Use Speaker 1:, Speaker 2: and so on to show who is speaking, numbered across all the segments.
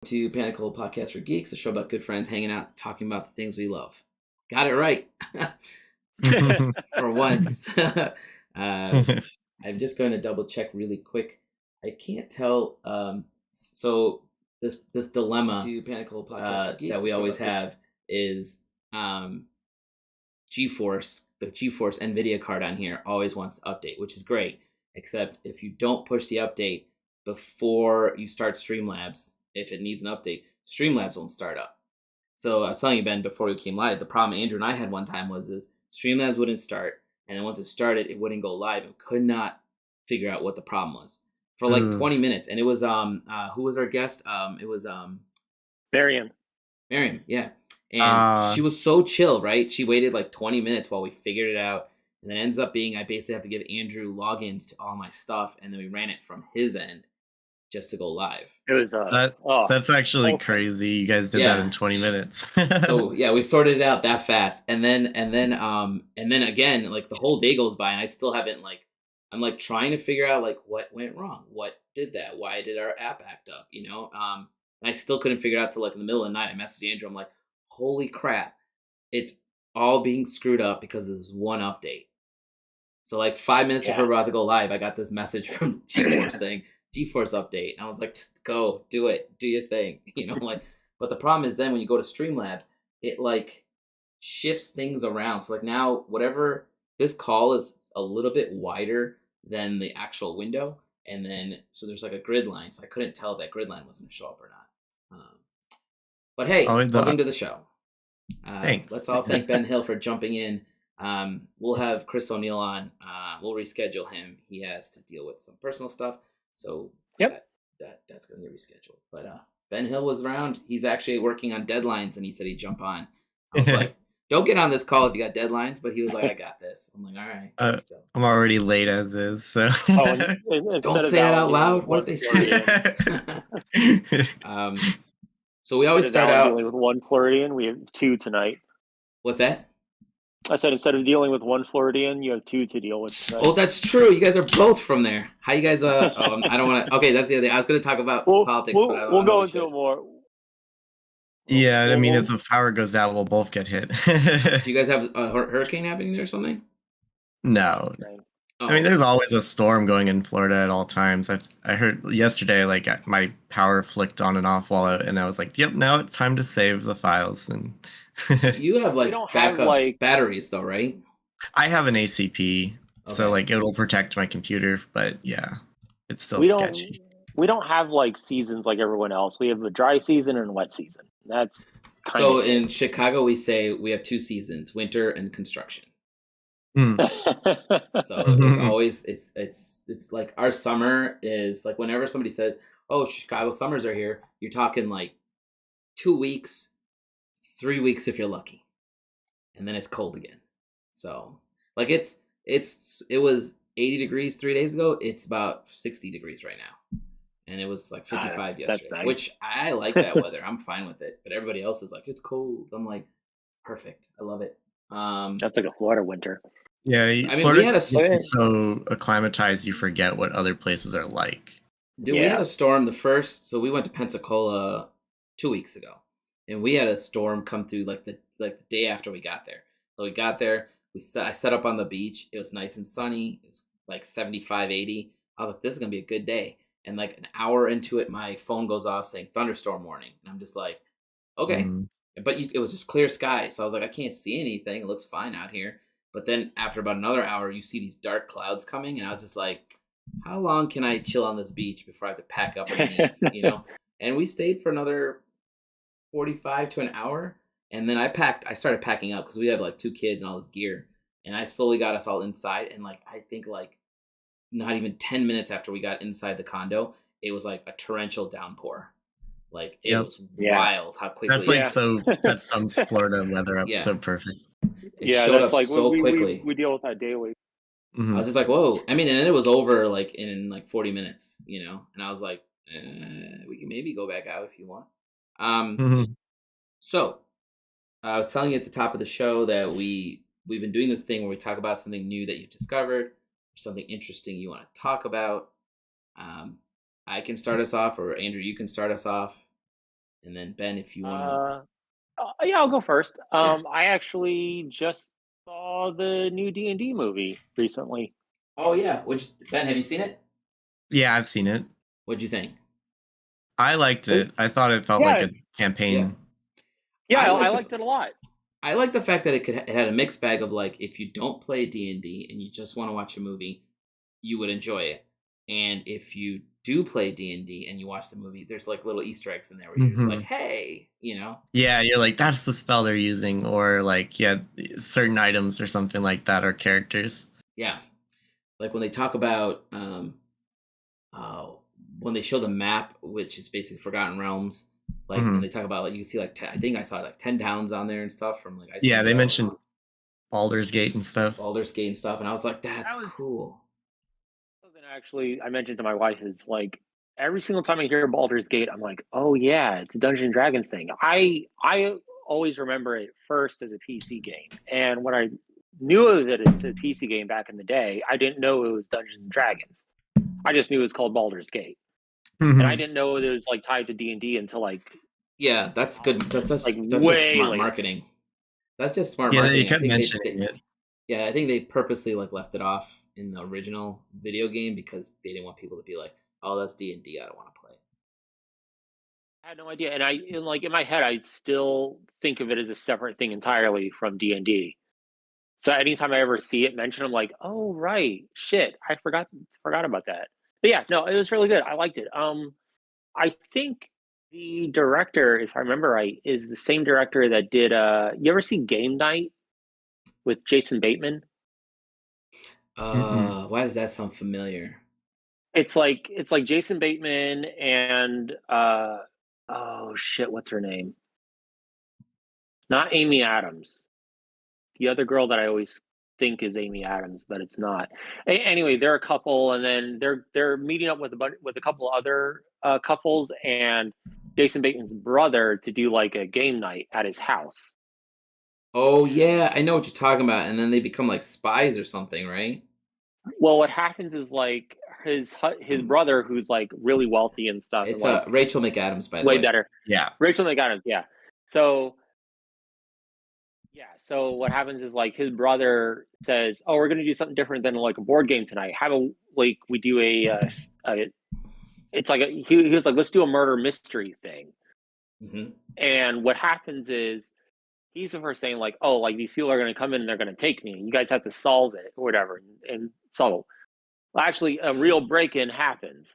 Speaker 1: To Panakal podcast for Geeks, a show about good friends hanging out, talking about the things we love. Got it right. For once. I'm just going to double check really quick. I can't tell. So this dilemma to Panakal podcast for Geeks, that we always have is GeForce, the GeForce NVIDIA card on here always wants to update, which is great. Except if you don't push the update before you start Streamlabs, if it needs an update, Streamlabs won't start up. So I was telling you, Ben, before we came live, the problem Andrew and I had one time was Streamlabs wouldn't start, and then once it started, it wouldn't go live, and could not figure out what the problem was for like 20 minutes. And it was who was our guest? It was
Speaker 2: Mariam,
Speaker 1: yeah. And she was so chill, right? She waited like 20 minutes while we figured it out. And then it ends up being I basically have to give Andrew logins to all my stuff, and then we ran it from his end just to go live.
Speaker 2: It was
Speaker 3: that's actually crazy. You guys did that in 20 minutes.
Speaker 1: So yeah, we sorted it out that fast, and then again, like the whole day goes by, and I still haven't I'm like trying to figure out like what went wrong, what did that, why did our app act up, and I still couldn't figure it out till like in the middle of the night. I messaged Andrew, I'm like, holy crap, it's all being screwed up because of this one update. So like 5 minutes before we're about to go live, I got this message from GeForce saying GeForce update. And I was like, just go, do it, do your thing, But the problem is then when you go to Streamlabs, it like shifts things around. So like now, whatever this call is a little bit wider than the actual window, and then so there's like a grid line. So I couldn't tell if that grid line was going to show up or not. But hey, welcome to the show.
Speaker 3: Thanks.
Speaker 1: Let's all thank Ben Hill for jumping in. We'll have Chris O'Neill on. We'll reschedule him. He has to deal with some personal stuff, so that's going to get rescheduled. But Ben Hill was around. He's actually working on deadlines, and he said he'd jump on. I was like, don't get on this call if you got deadlines. But he was like, I got this. I'm like, all right.
Speaker 3: I'm already late as is, so
Speaker 1: don't say it out loud. What if they see it? So we always start out
Speaker 2: dealing with one Floridian. We have two tonight.
Speaker 1: What's that?
Speaker 2: I said instead of dealing with one Floridian, you have two to deal with tonight.
Speaker 1: Oh, that's true. You guys are both from there. How you guys? I don't want to. Okay, that's the other thing. I was going to talk about politics, but I don't.
Speaker 2: We'll go into it more.
Speaker 3: Yeah, I mean, if the power goes out, we'll both get hit.
Speaker 1: Do you guys have a hurricane happening there or something?
Speaker 3: No. Oh. I mean, there's always a storm going in Florida at all times. I heard yesterday, like my power flicked on and off and I was like, "Yep, now it's time to save the files." And
Speaker 1: you have like backup batteries, though, right?
Speaker 3: I have an ACP, so like it'll protect my computer. But yeah, it's still sketchy.
Speaker 2: We don't have like seasons like everyone else. We have a dry season and a wet season. That's
Speaker 1: so in Chicago we say we have two seasons: winter and construction. So it's always it's like our summer is like whenever somebody says, "Oh, Chicago summers are here," you're talking like 2 weeks, 3 weeks if you're lucky, and then it's cold again. So like it was 80 degrees 3 days ago. It's about 60 degrees right now, and it was like 55 yesterday.
Speaker 2: Nice.
Speaker 1: Which I like that weather. I'm fine with it, but everybody else is like, it's cold. I'm like, perfect. I love it.
Speaker 2: That's like a Florida winter.
Speaker 3: Yeah, I mean, Florida, we had so acclimatized you forget what other places are like.
Speaker 1: Dude, we had a storm so we went to Pensacola 2 weeks ago, and we had a storm come through like the day after we got there. So we got there, I set up on the beach. It was nice and sunny. It was like 75, 80. I was like, this is gonna be a good day. And like an hour into it, my phone goes off saying thunderstorm warning, and I'm just like, okay. But it was just clear sky, so I was like, I can't see anything. It looks fine out here. But then after about another hour, you see these dark clouds coming, and I was just like, how long can I chill on this beach before I have to pack up and leave, And we stayed for another 45 to an hour, and then I started packing up because we have like 2 kids and all this gear, and I slowly got us all inside, and like I think like not even 10 minutes after we got inside the condo, it was like a torrential downpour. Like it was wild how quickly.
Speaker 3: That's like that sums Florida weather up so perfect.
Speaker 1: It showed up like so quickly.
Speaker 2: We deal with that daily.
Speaker 1: I was just like, whoa. I mean, and then it was over like in like 40 minutes, and I was like, we can maybe go back out if you want. So I was telling you at the top of the show that we've been doing this thing where we talk about something new that you've discovered, or something interesting you want to talk about. I can start us off, or Andrew, you can start us off. And then Ben, if you want
Speaker 2: Yeah, I'll go first. I actually just saw the new D&D movie recently.
Speaker 1: Oh yeah, Ben, have you seen it?
Speaker 3: Yeah, I've seen it.
Speaker 1: What'd you think?
Speaker 3: I liked it. I thought it felt like a campaign.
Speaker 2: Yeah, I liked it a lot.
Speaker 1: I like the fact that it had a mixed bag of like, if you don't play D&D and you just want to watch a movie, you would enjoy it. And if you do play D&D and you watch the movie, there's like little Easter eggs in there where you're just like, hey,
Speaker 3: Yeah, you're like, that's the spell they're using, or like, certain items or something like that, or characters.
Speaker 1: Yeah. Like when they talk about when they show the map, which is basically Forgotten Realms, like and they talk about like you see like I think I saw like 10 towns on there and stuff from like
Speaker 3: they mentioned Baldur's Gate and stuff.
Speaker 1: And I was like, that's cool.
Speaker 2: Something actually I mentioned to my wife is like every single time I hear Baldur's Gate, I'm like, oh yeah, it's a Dungeons and Dragons thing. I always remember it first as a PC game, and when I knew of it as a PC game back in the day, I didn't know it was Dungeons and Dragons. I just knew it was called Baldur's Gate. And I didn't know it was like tied to D&D until like
Speaker 1: that's good. That's just smart marketing. That's just smart
Speaker 3: marketing.
Speaker 1: Yeah,
Speaker 3: you kept mentioning it.
Speaker 1: Yeah, I think they purposely like left it off in the original video game because they didn't want people to be like, "Oh, that's D&D. I don't want to play."
Speaker 2: I had no idea, and in my head, I still think of it as a separate thing entirely from D&D. So anytime I ever see it mentioned, I'm like, "Oh right, shit, I forgot about that." But yeah, no, it was really good. I liked it. I think the director, if I remember right, is the same director that did. You ever see Game Night with Jason Bateman?
Speaker 1: Why does that sound familiar?
Speaker 2: It's like Jason Bateman and oh shit, what's her name? Not Amy Adams. The other girl that I always think is Amy Adams, but it's not. Anyway, they're a couple, and then they're meeting up with a couple other couples and Jason Bateman's brother to do like a game night at his house.
Speaker 1: Oh yeah, I know what you're talking about. And then they become like spies or something, right?
Speaker 2: Well, what happens is like his brother, who's like really wealthy and stuff.
Speaker 1: It's
Speaker 2: like,
Speaker 1: Rachel McAdams, by the way.
Speaker 2: Way better.
Speaker 3: Yeah,
Speaker 2: Rachel McAdams. Yeah. So what happens is like his brother says, "Oh, we're going to do something different than like a board game tonight. We do it's like he was like, let's do a murder mystery thing." And what happens is he's the first saying like, "Oh, like these people are going to come in and they're going to take me. You guys have to solve it or whatever." And solve. Well, actually, a real break-in happens.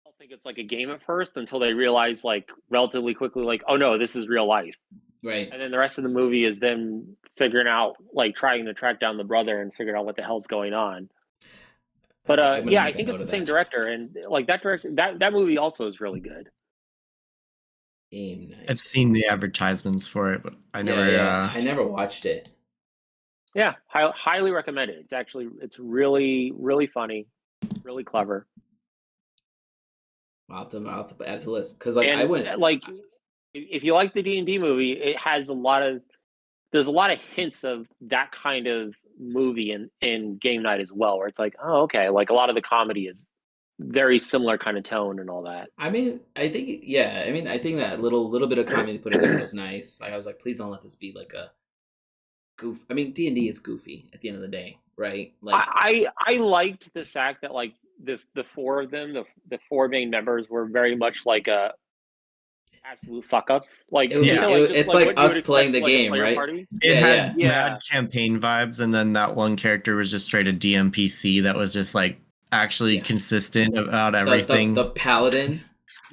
Speaker 2: I don't think it's like a game at first until they realize like relatively quickly like, oh no, this is real life.
Speaker 1: Right.
Speaker 2: And then the rest of the movie is them figuring out, like trying to track down the brother and figuring out what the hell's going on. But I think it's the same director, and like that director, that movie also is really good.
Speaker 1: Game Night.
Speaker 3: I've seen the advertisements for it, but I
Speaker 1: never watched it.
Speaker 2: Yeah, highly recommend it. It's really, really funny, really clever.
Speaker 1: I'll have to add to the list because I went
Speaker 2: like. If you like the D&D movie, it has there's a lot of hints of that kind of movie in Game Night as well, where it's like, oh, okay, like a lot of the comedy is very similar kind of tone and all that.
Speaker 1: I think that little bit of comedy they put in there was nice. I was like, please don't let this be like a goof. I mean, D&D is goofy at the end of the day, right? Like
Speaker 2: I liked the fact that like the four of them, the four main members were very much like a absolute fuck ups. Like
Speaker 1: it's like us playing the game, right?
Speaker 3: It had mad campaign vibes, and then that one character was just straight a DMPC that was just like actually consistent about everything.
Speaker 1: The paladin.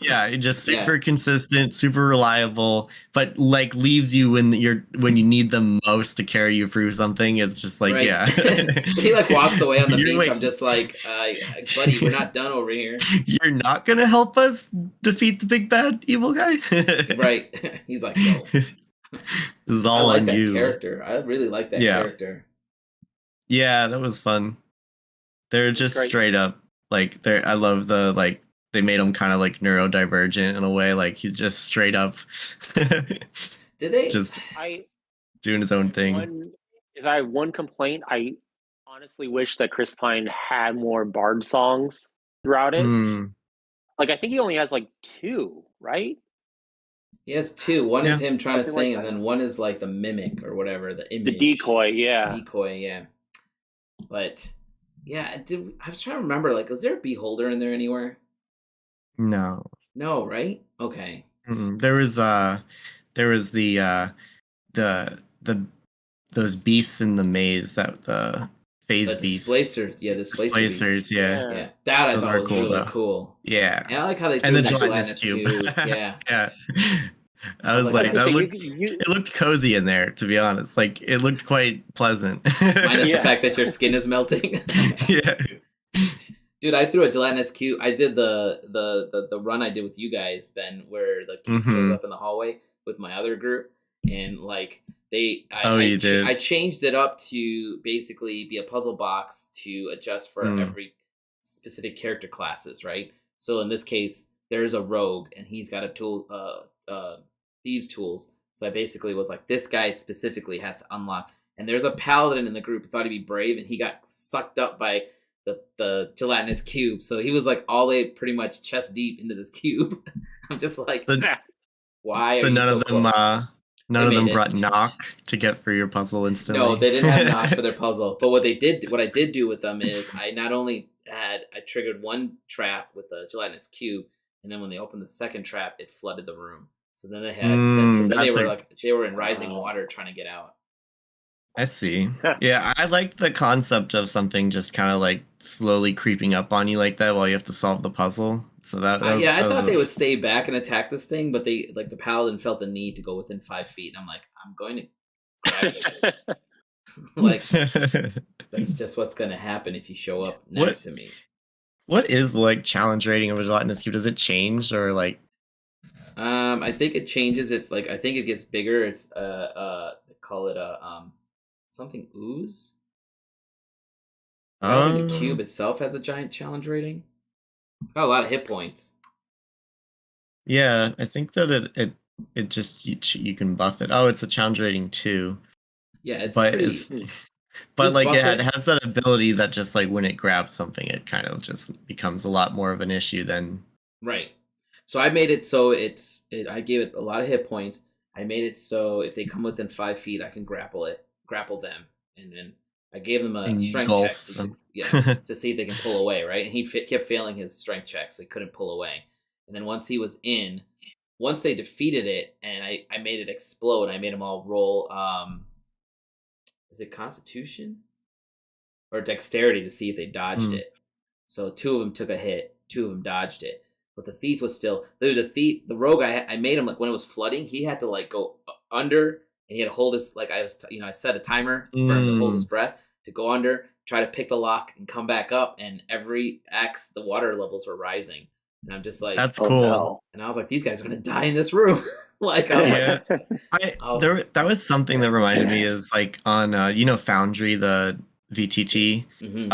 Speaker 3: Yeah, just super consistent, super reliable, but like leaves you when you need them most to carry you through something. It's just like
Speaker 1: he like walks away on the beach. Like, I'm just like, buddy, we're not done over here.
Speaker 3: You're not gonna help us defeat the big bad evil guy,
Speaker 1: right? He's like, no.
Speaker 3: This is all on you.
Speaker 1: Character, I really like that character.
Speaker 3: Yeah, that was fun. They're just straight up like I love the like. They made him kind of like neurodivergent in a way, like he's just straight up.
Speaker 1: Did they
Speaker 3: just doing his own thing?
Speaker 2: If I have one complaint, I honestly wish that Chris Pine had more bard songs throughout it. Like I think he only has like 2, right?
Speaker 1: He has two. One is him trying to
Speaker 2: Something like
Speaker 1: sing, and
Speaker 2: that.
Speaker 1: then one is like the mimic or whatever, the
Speaker 2: The
Speaker 1: image.
Speaker 2: decoy, yeah.
Speaker 1: Decoy, yeah. But yeah, I was trying to remember. Like, was there a beholder in there anywhere?
Speaker 3: No.
Speaker 1: No, right? Okay.
Speaker 3: There was the those beasts in the maze, that the phase
Speaker 1: The
Speaker 3: beasts.
Speaker 1: displacers, yeah,
Speaker 3: Displacers, yeah.
Speaker 1: Yeah, that I
Speaker 3: Those
Speaker 1: thought
Speaker 3: are
Speaker 1: was
Speaker 3: cool,
Speaker 1: really
Speaker 3: though.
Speaker 1: cool.
Speaker 3: Yeah.
Speaker 1: And I like how they threw
Speaker 3: And the
Speaker 1: in that
Speaker 3: gelatinous
Speaker 1: gelatinous
Speaker 3: cube.
Speaker 1: cube. Yeah.
Speaker 3: Yeah. I
Speaker 1: was
Speaker 3: was
Speaker 1: like,
Speaker 3: like,
Speaker 2: So
Speaker 3: that
Speaker 2: you,
Speaker 3: looked
Speaker 2: you,
Speaker 3: it looked cozy in there, to be honest. Like, it looked quite pleasant.
Speaker 1: Minus the
Speaker 2: Yeah.
Speaker 1: fact that your skin is melting.
Speaker 3: Yeah.
Speaker 1: Dude, I threw a gelatinous cube. I did the run I did with you guys, Ben, where the cube shows up in the hallway with my other group, and like
Speaker 3: you did.
Speaker 1: I changed it up to basically be a puzzle box to adjust for every specific character classes, right? So in this case, there's a rogue, and he's got a tool, thieves tools. So I basically was like, this guy specifically has to unlock. And there's a paladin in the group who thought he'd be brave, and he got sucked up by the gelatinous cube. So he was like all the way pretty much chest deep into this cube. I'm just like, why?
Speaker 3: So
Speaker 1: are you
Speaker 3: none
Speaker 1: so
Speaker 3: of them
Speaker 1: close?
Speaker 3: none of them
Speaker 1: made it.
Speaker 3: brought knock to get for your puzzle instantly.
Speaker 1: No, they didn't have knock for their puzzle. But what I did do with them is I not only I triggered one trap with a gelatinous cube, and then when they opened the second trap, it flooded the room. So then they had they were in rising water trying to get out.
Speaker 3: I see. Yeah, I liked the concept of something just kind of like slowly creeping up on you like that while you have to solve the puzzle. So I
Speaker 1: thought they would stay back and attack this thing, but the paladin felt the need to go within 5 feet. And I'm like, I'm going to grab it. Like, that's just what's going to happen if you show up next to me.
Speaker 3: What is like challenge rating of a gelatinous cube? Does it change or like?
Speaker 1: I think it changes if I think it gets bigger. It's they call it a something ooze. I don't think the cube itself has a giant challenge rating. It's got a lot of hit points.
Speaker 3: Yeah, I think that it just you can buff it. Oh, it's a challenge rating 2.
Speaker 1: Yeah, it
Speaker 3: has that ability that just like when it grabs something, it kind of just becomes a lot more of an issue than.
Speaker 1: Right. So I made it so I gave it a lot of hit points. I made it so if they come within 5 feet, I can grapple them, and then I gave them a strength check to see if they can pull away, right? And he kept failing his strength check, so he couldn't pull away. And then once they defeated it, and I made it explode, I made them all roll, is it Constitution? Or Dexterity to see if they dodged it. So 2 of them took a hit, 2 of them dodged it. But the thief was still... The rogue, I made him, like, when it was flooding, he had to, like, go under, and he had to hold his... Like, I set a timer for him to hold his breath, to go under, try to pick the lock, and come back up, and every X, the water levels were rising. And I'm just like...
Speaker 3: That's cool.
Speaker 2: No.
Speaker 1: And I was like, these guys are going to die in this room. That
Speaker 3: was something that reminded me is, like, on, Foundry, the VTT.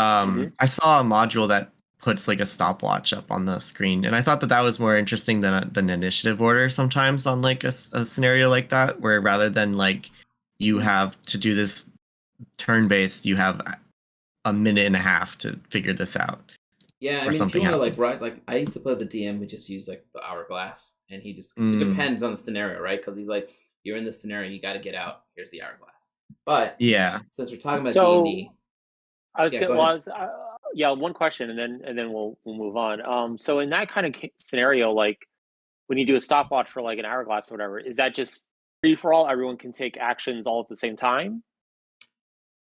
Speaker 3: I saw a module that puts like a stopwatch up on the screen, and I thought that was more interesting than initiative order sometimes on like a scenario like that, where rather than like you have to do this turn-based, you have a minute and a half to figure this out.
Speaker 1: Yeah, I mean, if you want to like I used to play the DM, we just use like the hourglass, and he just it depends on the scenario, right? Because he's like, you're in this scenario, you got to get out. Here's the hourglass. But yeah, since we're talking about D&D,
Speaker 2: one question, and then we'll move on. So in that kind of scenario, like when you do a stopwatch for like an hourglass or whatever, is that just free for all? Everyone can take actions all at the same time,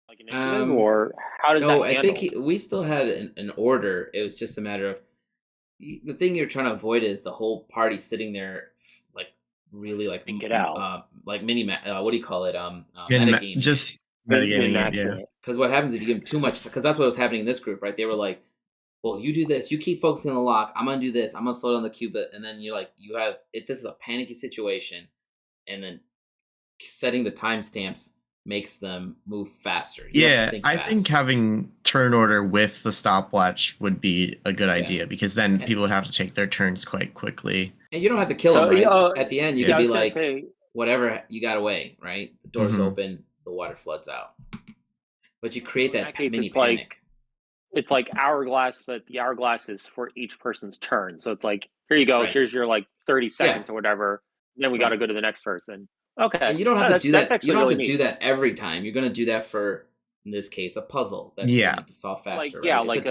Speaker 2: like initiative, or how does that handle?
Speaker 1: I think we still had an order. It was just a matter of the thing you're trying to avoid is the whole party sitting there, like really like
Speaker 2: get out,
Speaker 1: like mini what do you call it? Metagaming.
Speaker 3: Just metagaming, yeah.
Speaker 1: Because what happens if you give them too much? Because that's what was happening in this group, right? They were like, "Well, you do this. You keep focusing on the lock. I'm gonna do this. I'm gonna slow down the cube." And then you're like, you have it. This is a panicky situation, and then setting the timestamps makes them move faster.
Speaker 3: I think having turn order with the stopwatch would be a good idea, because then people would have to take their turns quite quickly.
Speaker 1: And you don't have to kill them, right? At the end, you can be like, whatever, you got away, right? The door's open, the water floods out. But you create that mini panic.
Speaker 2: It's like hourglass, but the hourglass is for each person's turn. So it's like, here you go. Right. Here's your like 30 seconds or whatever. then we got to go to the next person. Okay,
Speaker 1: and you don't have to do that. You don't have to
Speaker 2: really
Speaker 1: do that every time. You're going to do that for, in this case, a puzzle that you need to solve faster.
Speaker 2: Like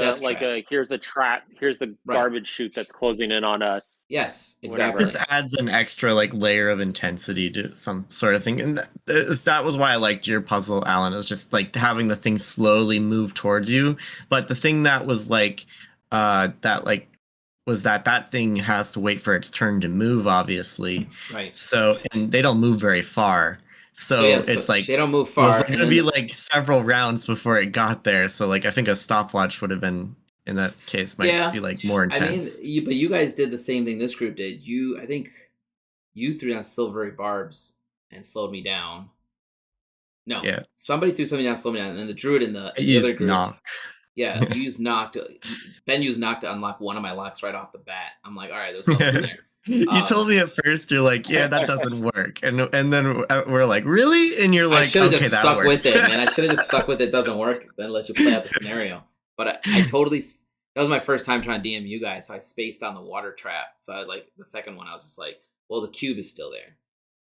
Speaker 2: here's a trap. Here's the garbage chute that's closing in on us.
Speaker 1: Yes, exactly.
Speaker 3: It just adds an extra like layer of intensity to some sort of thing, and that was why I liked your puzzle, Alan. It was just like having the thing slowly move towards you. But the thing that was like was that thing has to wait for its turn to move, obviously.
Speaker 1: Right.
Speaker 3: So, and they don't move very far. So it's like
Speaker 1: they don't move far.
Speaker 3: It's going to be like several rounds before it got there. So like I think a stopwatch would have been in that case might be like more intense.
Speaker 1: I mean, but you guys did the same thing this group did. I think you threw down silvery barbs and slowed me down. No, somebody threw something down, and slowed me down, and then the druid in the other group. Knock. Yeah, you used knock. Ben used knock to unlock one of my locks right off the bat. I'm like, all right, there's something there.
Speaker 3: You told me at first, you're like, yeah, that doesn't work, and then we're like, really? And you're like,
Speaker 1: I should have just stuck with it, man. I should have just stuck with it. Doesn't work, then let you play out the scenario. But I totally. That was my first time trying to DM you guys, so I spaced on the water trap. So I like the second one, I was just like, well, the cube is still there,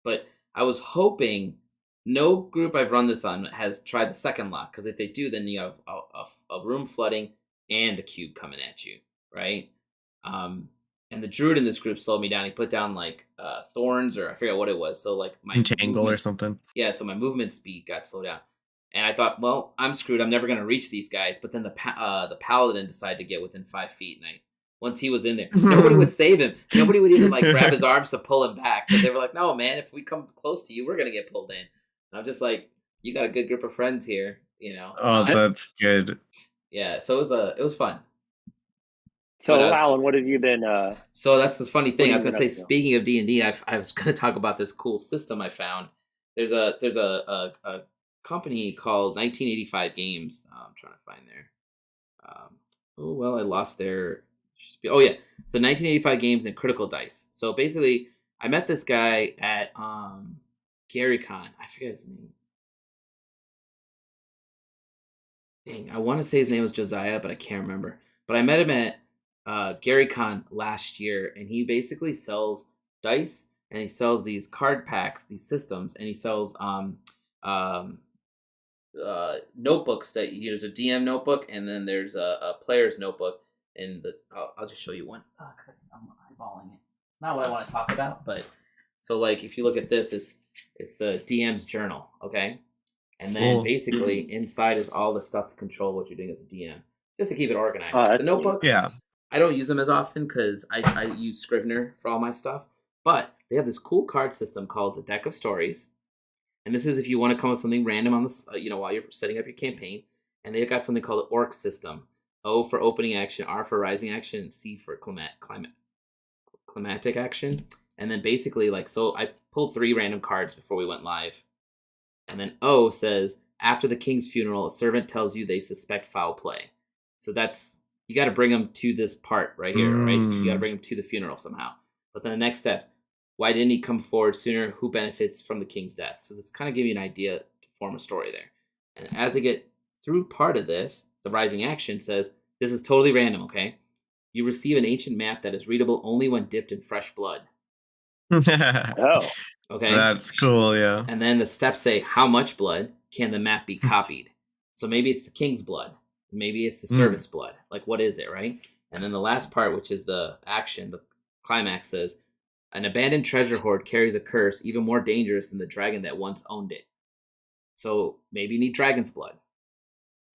Speaker 1: but I was hoping. No group I've run this on has tried the second lock, because if they do, then you have a room flooding and a cube coming at you, right? And the druid in this group slowed me down. He put down like thorns, or I forget what it was. So like my
Speaker 3: entangle or something. Yeah,
Speaker 1: so my movement speed got slowed down, and I thought, well, I'm screwed. I'm never gonna reach these guys. But then the paladin decided to get within 5 feet, and once he was in there, nobody would save him. Nobody would even like grab his arms to pull him back. But they were like, no, man, if we come close to you, we're gonna get pulled in. I'm just like, you got a good group of friends here, you know.
Speaker 3: Oh, that's good.
Speaker 1: Yeah, so it was fun.
Speaker 2: So, Alan, what have you been?
Speaker 1: So that's this funny thing. I was gonna say, speaking of D&D, I was gonna talk about this cool system I found. There's a company called 1985 Games. I'm trying to find their. I lost their. Oh yeah, so 1985 Games and Critical Dice. So basically, I met this guy at GaryCon. I forget his name. Dang, I want to say his name was Josiah, but I can't remember. But I met him at GaryCon last year, and he basically sells dice, and he sells these card packs, these systems, and he sells notebooks. There's a DM notebook, and then there's a player's notebook. And I'll just show you one because I'm eyeballing it. It's not what I want to talk about, but. So, like, if you look at this, it's the DM's journal, okay? And then basically inside is all the stuff to control what you're doing as a DM, just to keep it organized. The notebooks, I don't use them as often because I use Scrivener for all my stuff. But they have this cool card system called the Deck of Stories, and this is if you want to come up with something random on this, while you're setting up your campaign. And they've got something called the Orc system: O for opening action, R for rising action, and C for climatic action. And then basically, so I pulled 3 random cards before we went live. And then O says, after the king's funeral, a servant tells you they suspect foul play. So you got to bring them to this part right here, right? So you got to bring them to the funeral somehow. But then the next steps, why didn't he come forward sooner? Who benefits from the king's death? So this kind of give you an idea to form a story there. And as they get through part of this, the rising action says, this is totally random, okay? You receive an ancient map that is readable only when dipped in fresh blood.
Speaker 2: Oh,
Speaker 1: okay,
Speaker 3: that's cool. Yeah.
Speaker 1: And then the steps say, how much blood can the map be copied? So maybe it's the king's blood, maybe it's the servant's blood. Like, what is it, right? And then the last part, which is the action, the climax, says, an abandoned treasure hoard carries a curse even more dangerous than the dragon that once owned it. So maybe you need dragon's blood,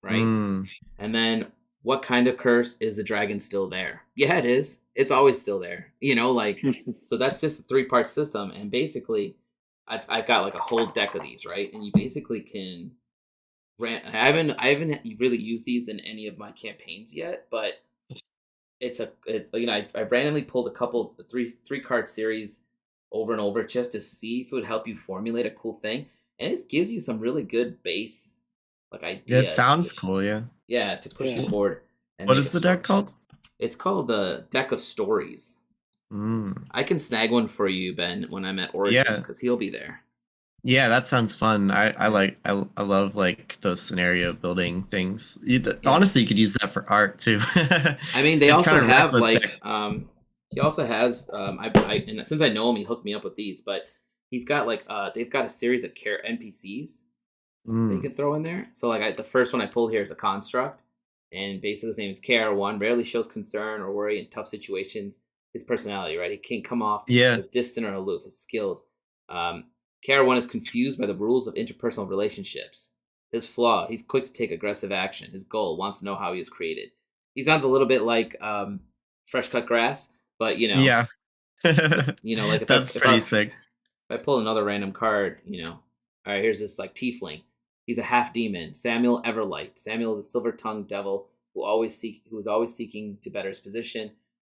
Speaker 1: right? And then, what kind of curse? Is the dragon still there? Yeah, it is. It's always still there. So that's just a 3-part system. And basically, I've got like a whole deck of these, right? And you basically can I haven't really used these in any of my campaigns yet, but I've randomly pulled a couple of 3-card series over and over just to see if it would help you formulate a cool thing. And it gives you some really good base ideas.
Speaker 3: It sounds cool, yeah.
Speaker 1: Yeah, to push you forward. And
Speaker 3: what is the deck called?
Speaker 1: It's called the Deck of Stories. I can snag one for you, Ben, when I'm at Origins, because he'll be there.
Speaker 3: Yeah, that sounds fun. I love like those scenario building things. Honestly, you could use that for art too.
Speaker 1: I mean, they also have He also has and since I know him, he hooked me up with these. But he's got like they've got a series of NPCs that you can throw in there. So like the first one I pulled here is a construct, and basically his name is KR1. Rarely shows concern or worry in tough situations. His personality, right? He can't come off as distant or aloof. His skills. KR1 is confused by the rules of interpersonal relationships. His flaw: he's quick to take aggressive action. His goal: wants to know how he was created. He sounds a little bit like Fresh Cut Grass, but
Speaker 3: Yeah.
Speaker 1: Like
Speaker 3: That's pretty sick.
Speaker 1: If I pull another random card, all right, here's this like tiefling. He's a half demon, Samuel Everlight. Samuel is a silver-tongued devil who is always seeking to better his position.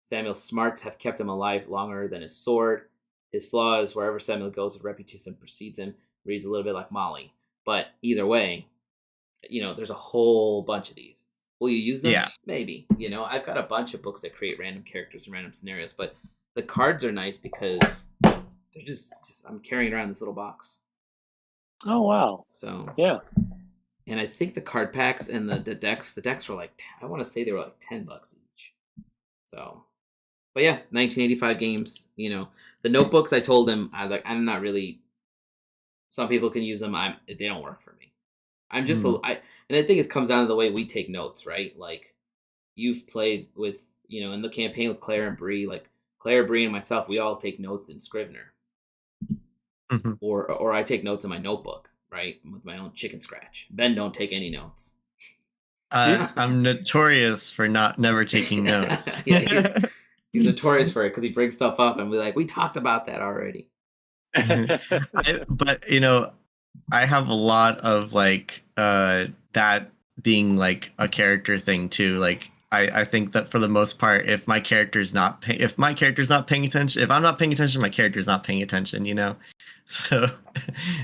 Speaker 1: Samuel's smarts have kept him alive longer than his sword. His flaw is wherever Samuel goes, his reputation precedes him. Reads a little bit like Molly. But either way, there's a whole bunch of these. Will you use them?
Speaker 3: Yeah.
Speaker 1: Maybe. I've got a bunch of books that create random characters and random scenarios, but the cards are nice because they're just I'm carrying around this little box.
Speaker 2: Oh wow!
Speaker 1: So
Speaker 2: yeah,
Speaker 1: and I think the card packs and the decks were like I want to say they were like $10 each. So, but yeah, 1985 games. The notebooks. I told him I was like I'm not really. Some people can use them. They don't work for me. I'm just and I think it comes down to the way we take notes, right? Like you've played with in the campaign with Claire and Bree, like Claire, Bree, and myself, we all take notes in Scrivener. Or I take notes in my notebook, right, with my own chicken scratch. Ben don't take any notes.
Speaker 3: I'm notorious for never taking notes.
Speaker 1: Yeah, he's notorious for it because he brings stuff up and we're like, we talked about that already.
Speaker 3: But I have a lot of like that being like a character thing too. Like I think that for the most part, if my character's not paying attention, if I'm not paying attention, my character's not paying attention. So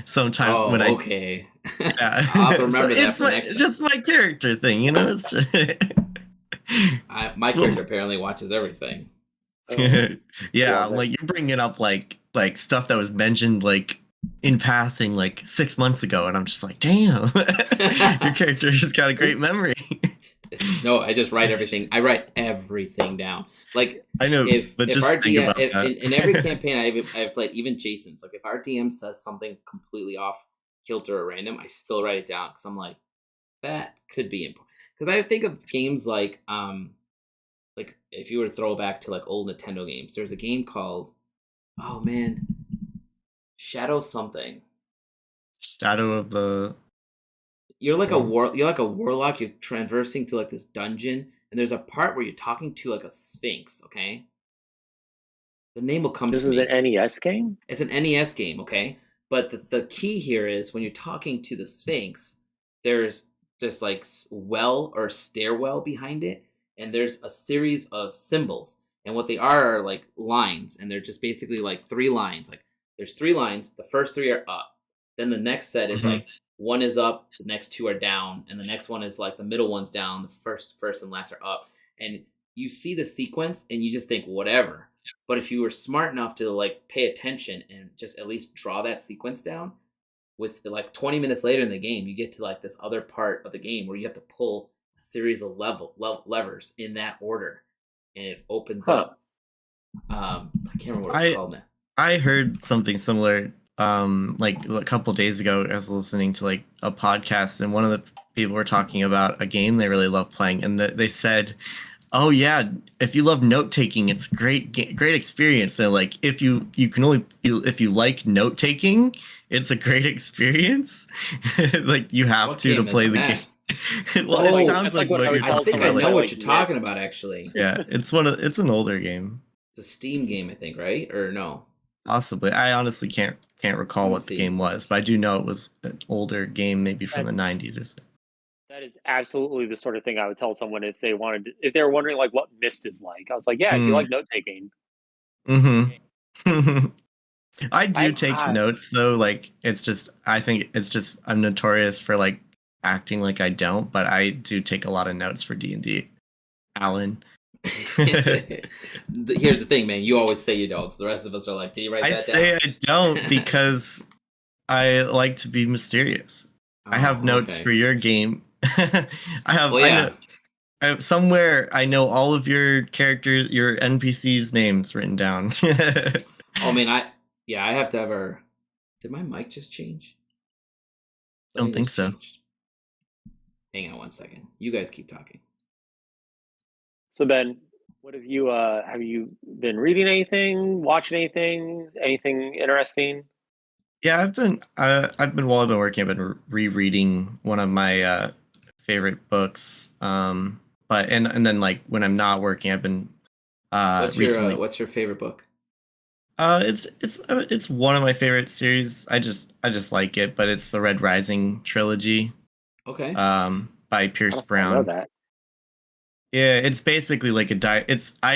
Speaker 3: sometimes when
Speaker 1: okay. Yeah, I'll have to remember that for next time.
Speaker 3: Just my character thing, It's just
Speaker 1: my character apparently watches everything.
Speaker 3: Yeah, like you're bringing up like stuff that was mentioned like in passing like 6 months ago, and I'm just like, damn, your character has got a great memory.
Speaker 1: No, I just write everything. I write everything down. Like
Speaker 3: I know,
Speaker 1: if our DM,
Speaker 3: that.
Speaker 1: In every campaign I've played, even Jason's, like if our DM says something completely off kilter or random, I still write it down because I'm like, that could be important. Because I think of games like if you were to throw back to like old Nintendo games, there's a game called Shadow something.
Speaker 3: Shadow of the.
Speaker 1: You're like a warlock. You're traversing to like this dungeon, and there's a part where you're talking to like a sphinx. Okay, the name will come to me.
Speaker 2: This is an NES game.
Speaker 1: It's an NES game. Okay, but the key here is when you're talking to the sphinx, there's this like well or stairwell behind it, and there's a series of symbols, and what they are like lines, and they're just basically like 3 lines. Like there's 3 lines. The first 3 are up. Then the next set is like. 1 is up, the next 2 are down, and the next one is like the middle one's down, the first and last are up. And you see the sequence and you just think whatever. But if you were smart enough to like pay attention and just at least draw that sequence down, with like 20 minutes later in the game, you get to like this other part of the game where you have to pull a series of levers in that order, and it opens up. I can't remember what it's called now.
Speaker 3: I heard something similar. Like a couple days ago, I was listening to like a podcast, and one of the people were talking about a game they really love playing, and they said, "Oh yeah, if you love note taking, it's great experience." And like if you like note taking, it's a great experience. Like you have to play the game. Well, it sounds like what you're
Speaker 1: I think I know what you're talking about. Actually,
Speaker 3: yeah, it's an older game.
Speaker 1: It's a Steam game, I think, right? Or no?
Speaker 3: Possibly. I honestly can't recall what the game was, but I do know it was an older game, maybe from the 90s or so.
Speaker 2: That is absolutely the sort of thing I would tell someone if they were wondering like what Myst is like. I was like, yeah, if you like note taking.
Speaker 3: I do take notes though. Like I think it's just I'm notorious for like acting like I don't, but I do take a lot of notes for D&D. Allen.
Speaker 1: Here's the thing, man. You always say you don't. So the rest of us are like, do you write that down? I
Speaker 3: say I don't because I like to be mysterious. I have notes for your game. I somewhere I know all of your characters, your NPCs' names written down.
Speaker 1: Oh man, I have to have our. Did my mic just change?
Speaker 3: Don't think so.
Speaker 1: Changed. Hang on one second. You guys keep talking.
Speaker 2: So Ben, what have you been reading anything, watching anything interesting?
Speaker 3: Yeah, I've been while I've been working, I've been rereading one of my favorite books. But and then like when I'm not working, I've been recently.
Speaker 1: What's your favorite book?
Speaker 3: It's one of my favorite series. I just like it, but it's the Red Rising trilogy.
Speaker 1: Okay.
Speaker 3: By Pierce Brown.
Speaker 2: I know that.
Speaker 3: Yeah, it's basically like I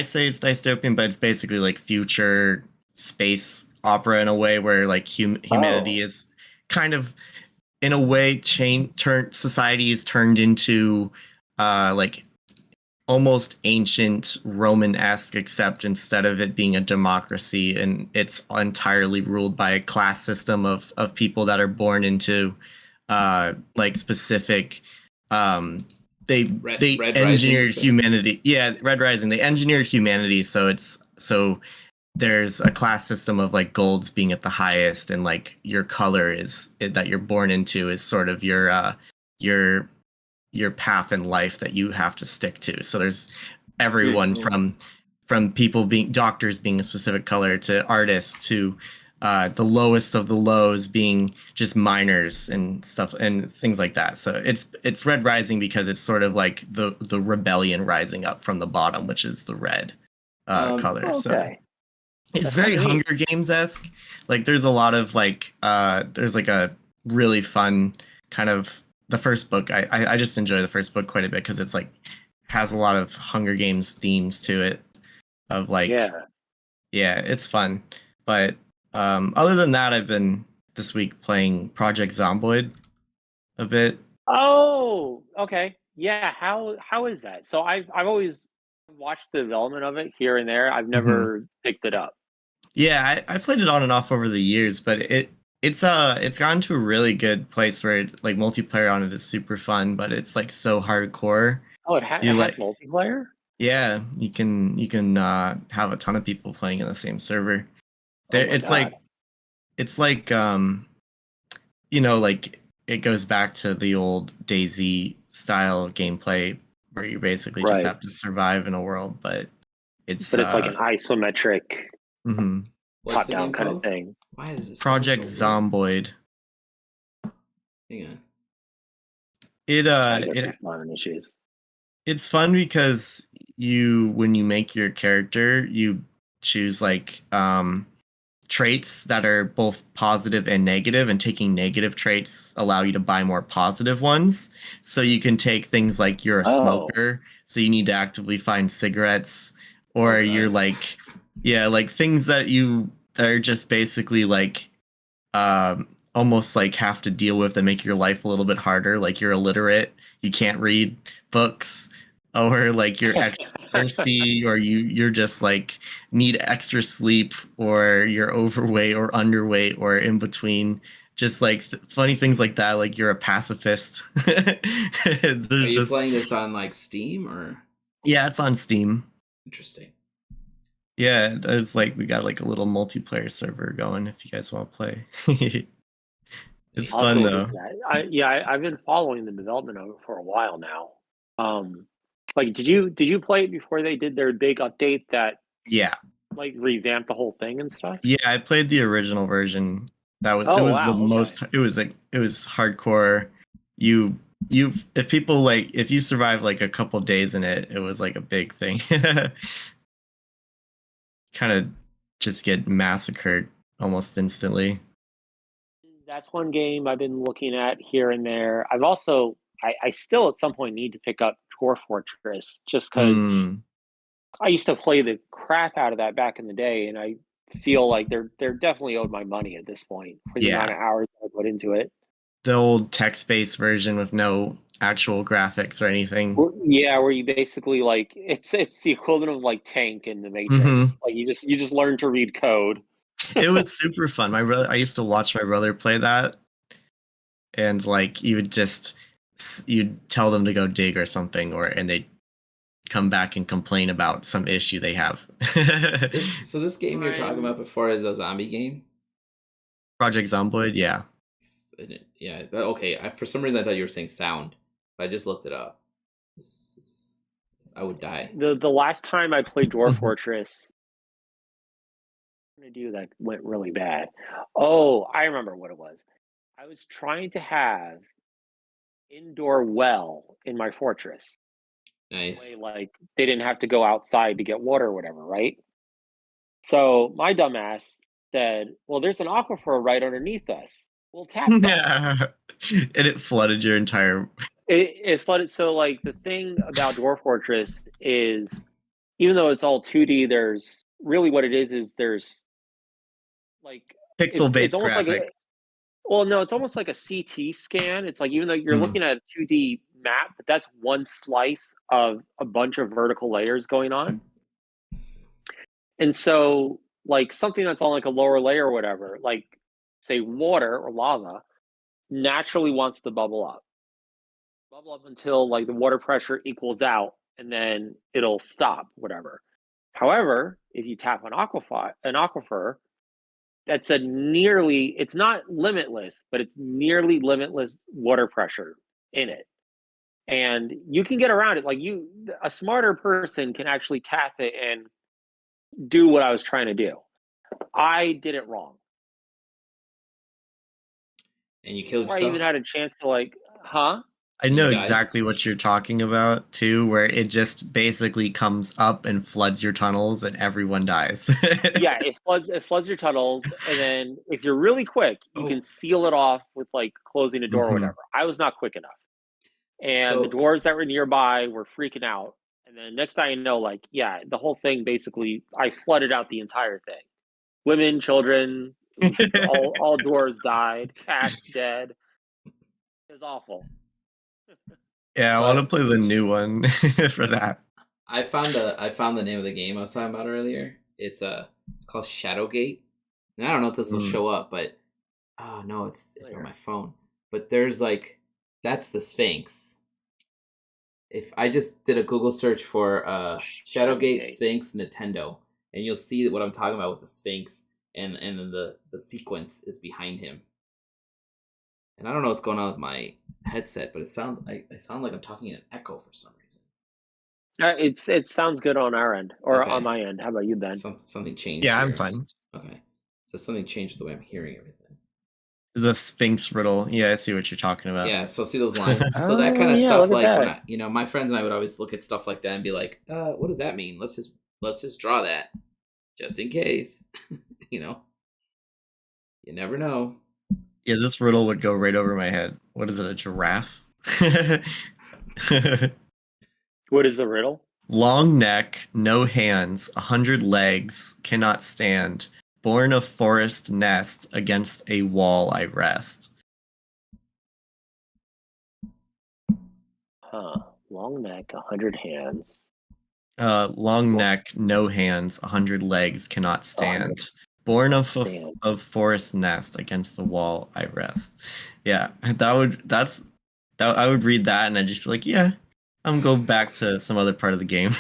Speaker 3: say it's dystopian, but it's basically like future space opera in a way where like humanity is kind of in a way society is turned into like almost ancient Roman-esque, except instead of it being a democracy, and it's entirely ruled by a class system of people that are born into like specific they engineered humanity. Yeah, Red Rising. They engineered humanity, so there's a class system of like golds being at the highest, and like your color that you're born into is sort of your path in life that you have to stick to. So there's everyone from people being doctors being a specific color to artists to the lowest of the lows being just miners and stuff and things like that. So it's Red Rising because it's sort of like the rebellion rising up from the bottom, which is the red color.
Speaker 2: Okay.
Speaker 3: So it's very Hunger Games-esque. Like there's a lot of like there's like a really fun kind of the first book. I just enjoy the first book quite a bit because it's like has a lot of Hunger Games themes to it of like yeah, it's fun. But other than that, I've been this week playing Project Zomboid a bit.
Speaker 2: Oh, okay. Yeah, how is that? So I've always watched the development of it here and there. I've never picked it up.
Speaker 3: Yeah, I played it on and off over the years, but it's gotten to a really good place where like multiplayer on it is super fun, but it's like so hardcore.
Speaker 2: Oh, it has multiplayer?
Speaker 3: Yeah, you can have a ton of people playing in the same server. It's like you know, like it goes back to the old DayZ style gameplay where you basically just have to survive in a world, but it's
Speaker 2: like an isometric top-down kind of thing.
Speaker 1: Why is this
Speaker 3: Project Zomboid?
Speaker 1: Hang on.
Speaker 3: It's fun because when you make your character, you choose like traits that are both positive and negative, and taking negative traits allow you to buy more positive ones. So you can take things like you're a smoker, so you need to actively find cigarettes, or you're like like things that are just basically like almost like have to deal with that make your life a little bit harder, like you're illiterate, you can't read books, or like you're extra thirsty, or you're just like need extra sleep, or you're overweight or underweight or in between, just like funny things like that, like you're a pacifist.
Speaker 1: Are you playing this on like Steam or?
Speaker 3: Yeah, it's on Steam.
Speaker 1: Interesting.
Speaker 3: Yeah, it's like we got like a little multiplayer server going if you guys want to play. It's fun though.
Speaker 2: I've been following the development of it for a while now. Like, did you play it before they did their big update that like revamped the whole thing and stuff?
Speaker 3: Yeah, I played the original version. It was hardcore. If you survive like a couple days in it, it was like a big thing. Kind of just get massacred almost instantly.
Speaker 2: That's one game I've been looking at here and there. I've also I still at some point need to pick up Dwarf Fortress just because I used to play the crap out of that back in the day, and I feel like they're definitely owed my money at this point for the amount of hours I put into it.
Speaker 3: The old text-based version with no actual graphics or anything.
Speaker 2: Yeah, where you basically like it's the equivalent of like Tank in the Matrix. Like you just learn to read code.
Speaker 3: It was super fun. I used to watch my brother play that, and like you'd tell them to go dig or something, and they'd come back and complain about some issue they have.
Speaker 1: This game you're talking about before is a zombie game?
Speaker 3: Project Zomboid, yeah.
Speaker 1: Yeah, okay. For some reason I thought you were saying sound, but I just looked it up. I would die.
Speaker 2: The last time I played Dwarf Fortress, what did I do that went really bad? Oh, I remember what it was. I was trying to have indoor well in my fortress.
Speaker 1: Nice.
Speaker 2: Like they didn't have to go outside to get water or whatever, right? So my dumbass said, "Well, there's an aquifer right underneath us. We'll tap that."
Speaker 3: And it flooded your entire.
Speaker 2: It flooded. So like the thing about Dwarf Fortress is, even though it's all 2D, there's really what it is there's like
Speaker 3: Pixel-based graphic.
Speaker 2: Well, no, it's almost like a CT scan. It's like even though you're looking at a 2D map, but that's one slice of a bunch of vertical layers going on. And so, like something that's on like a lower layer or whatever, like say water or lava, naturally wants to bubble up until like the water pressure equals out, and then it'll stop, whatever. However, if you tap an aquifer, that's it's not limitless, but it's nearly limitless water pressure in it. And you can get around it. Like a smarter person can actually tap it and do what I was trying to do. I did it wrong.
Speaker 1: And you killed yourself?
Speaker 2: I even had a chance to
Speaker 3: I know exactly what you're talking about too, where it just basically comes up and floods your tunnels and everyone dies.
Speaker 2: Yeah, it floods your tunnels, and then if you're really quick, you can seal it off with like closing a door or whatever. I was not quick enough. And the dwarves that were nearby were freaking out. And then next time you know, like, yeah, the whole thing basically, I flooded out the entire thing. Women, children, all dwarves died, cats dead. It was awful.
Speaker 3: Yeah, I want to play the new one for that.
Speaker 1: I found the name of the game I was talking about earlier. It's called Shadowgate. And I don't know if this will show up, but oh no, it's on my phone. But there's like that's the Sphinx. If I just did a Google search for Shadowgate Sphinx Nintendo, and you'll see what I'm talking about with the Sphinx, and the sequence is behind him. And I don't know what's going on with my headset, but I sound like I'm talking in an echo for some reason.
Speaker 2: It sounds good on our end, or on my end. How about you, Ben?
Speaker 1: Something changed.
Speaker 3: Yeah,
Speaker 1: here.
Speaker 3: I'm fine.
Speaker 1: Okay, so something changed with the way I'm hearing everything.
Speaker 3: The Sphinx riddle. Yeah, I see what you're talking about.
Speaker 1: Yeah, so see those lines. So that kind of stuff, like when my friends and I would always look at stuff like that and be like, "What does that mean? Let's just draw that, just in case." You never know.
Speaker 3: Yeah, this riddle would go right over my head. What is it? A giraffe?
Speaker 2: What is the riddle?
Speaker 3: Long neck, no hands, 100 legs, cannot stand. Born of forest nest, against a wall I rest.
Speaker 2: Long neck, 100 hands.
Speaker 3: Long neck, no hands, 100 legs, cannot stand. Born of forest nest, against the wall I rest. Yeah, I would read that and I'd just be like, yeah, I'm going back to some other part of the game.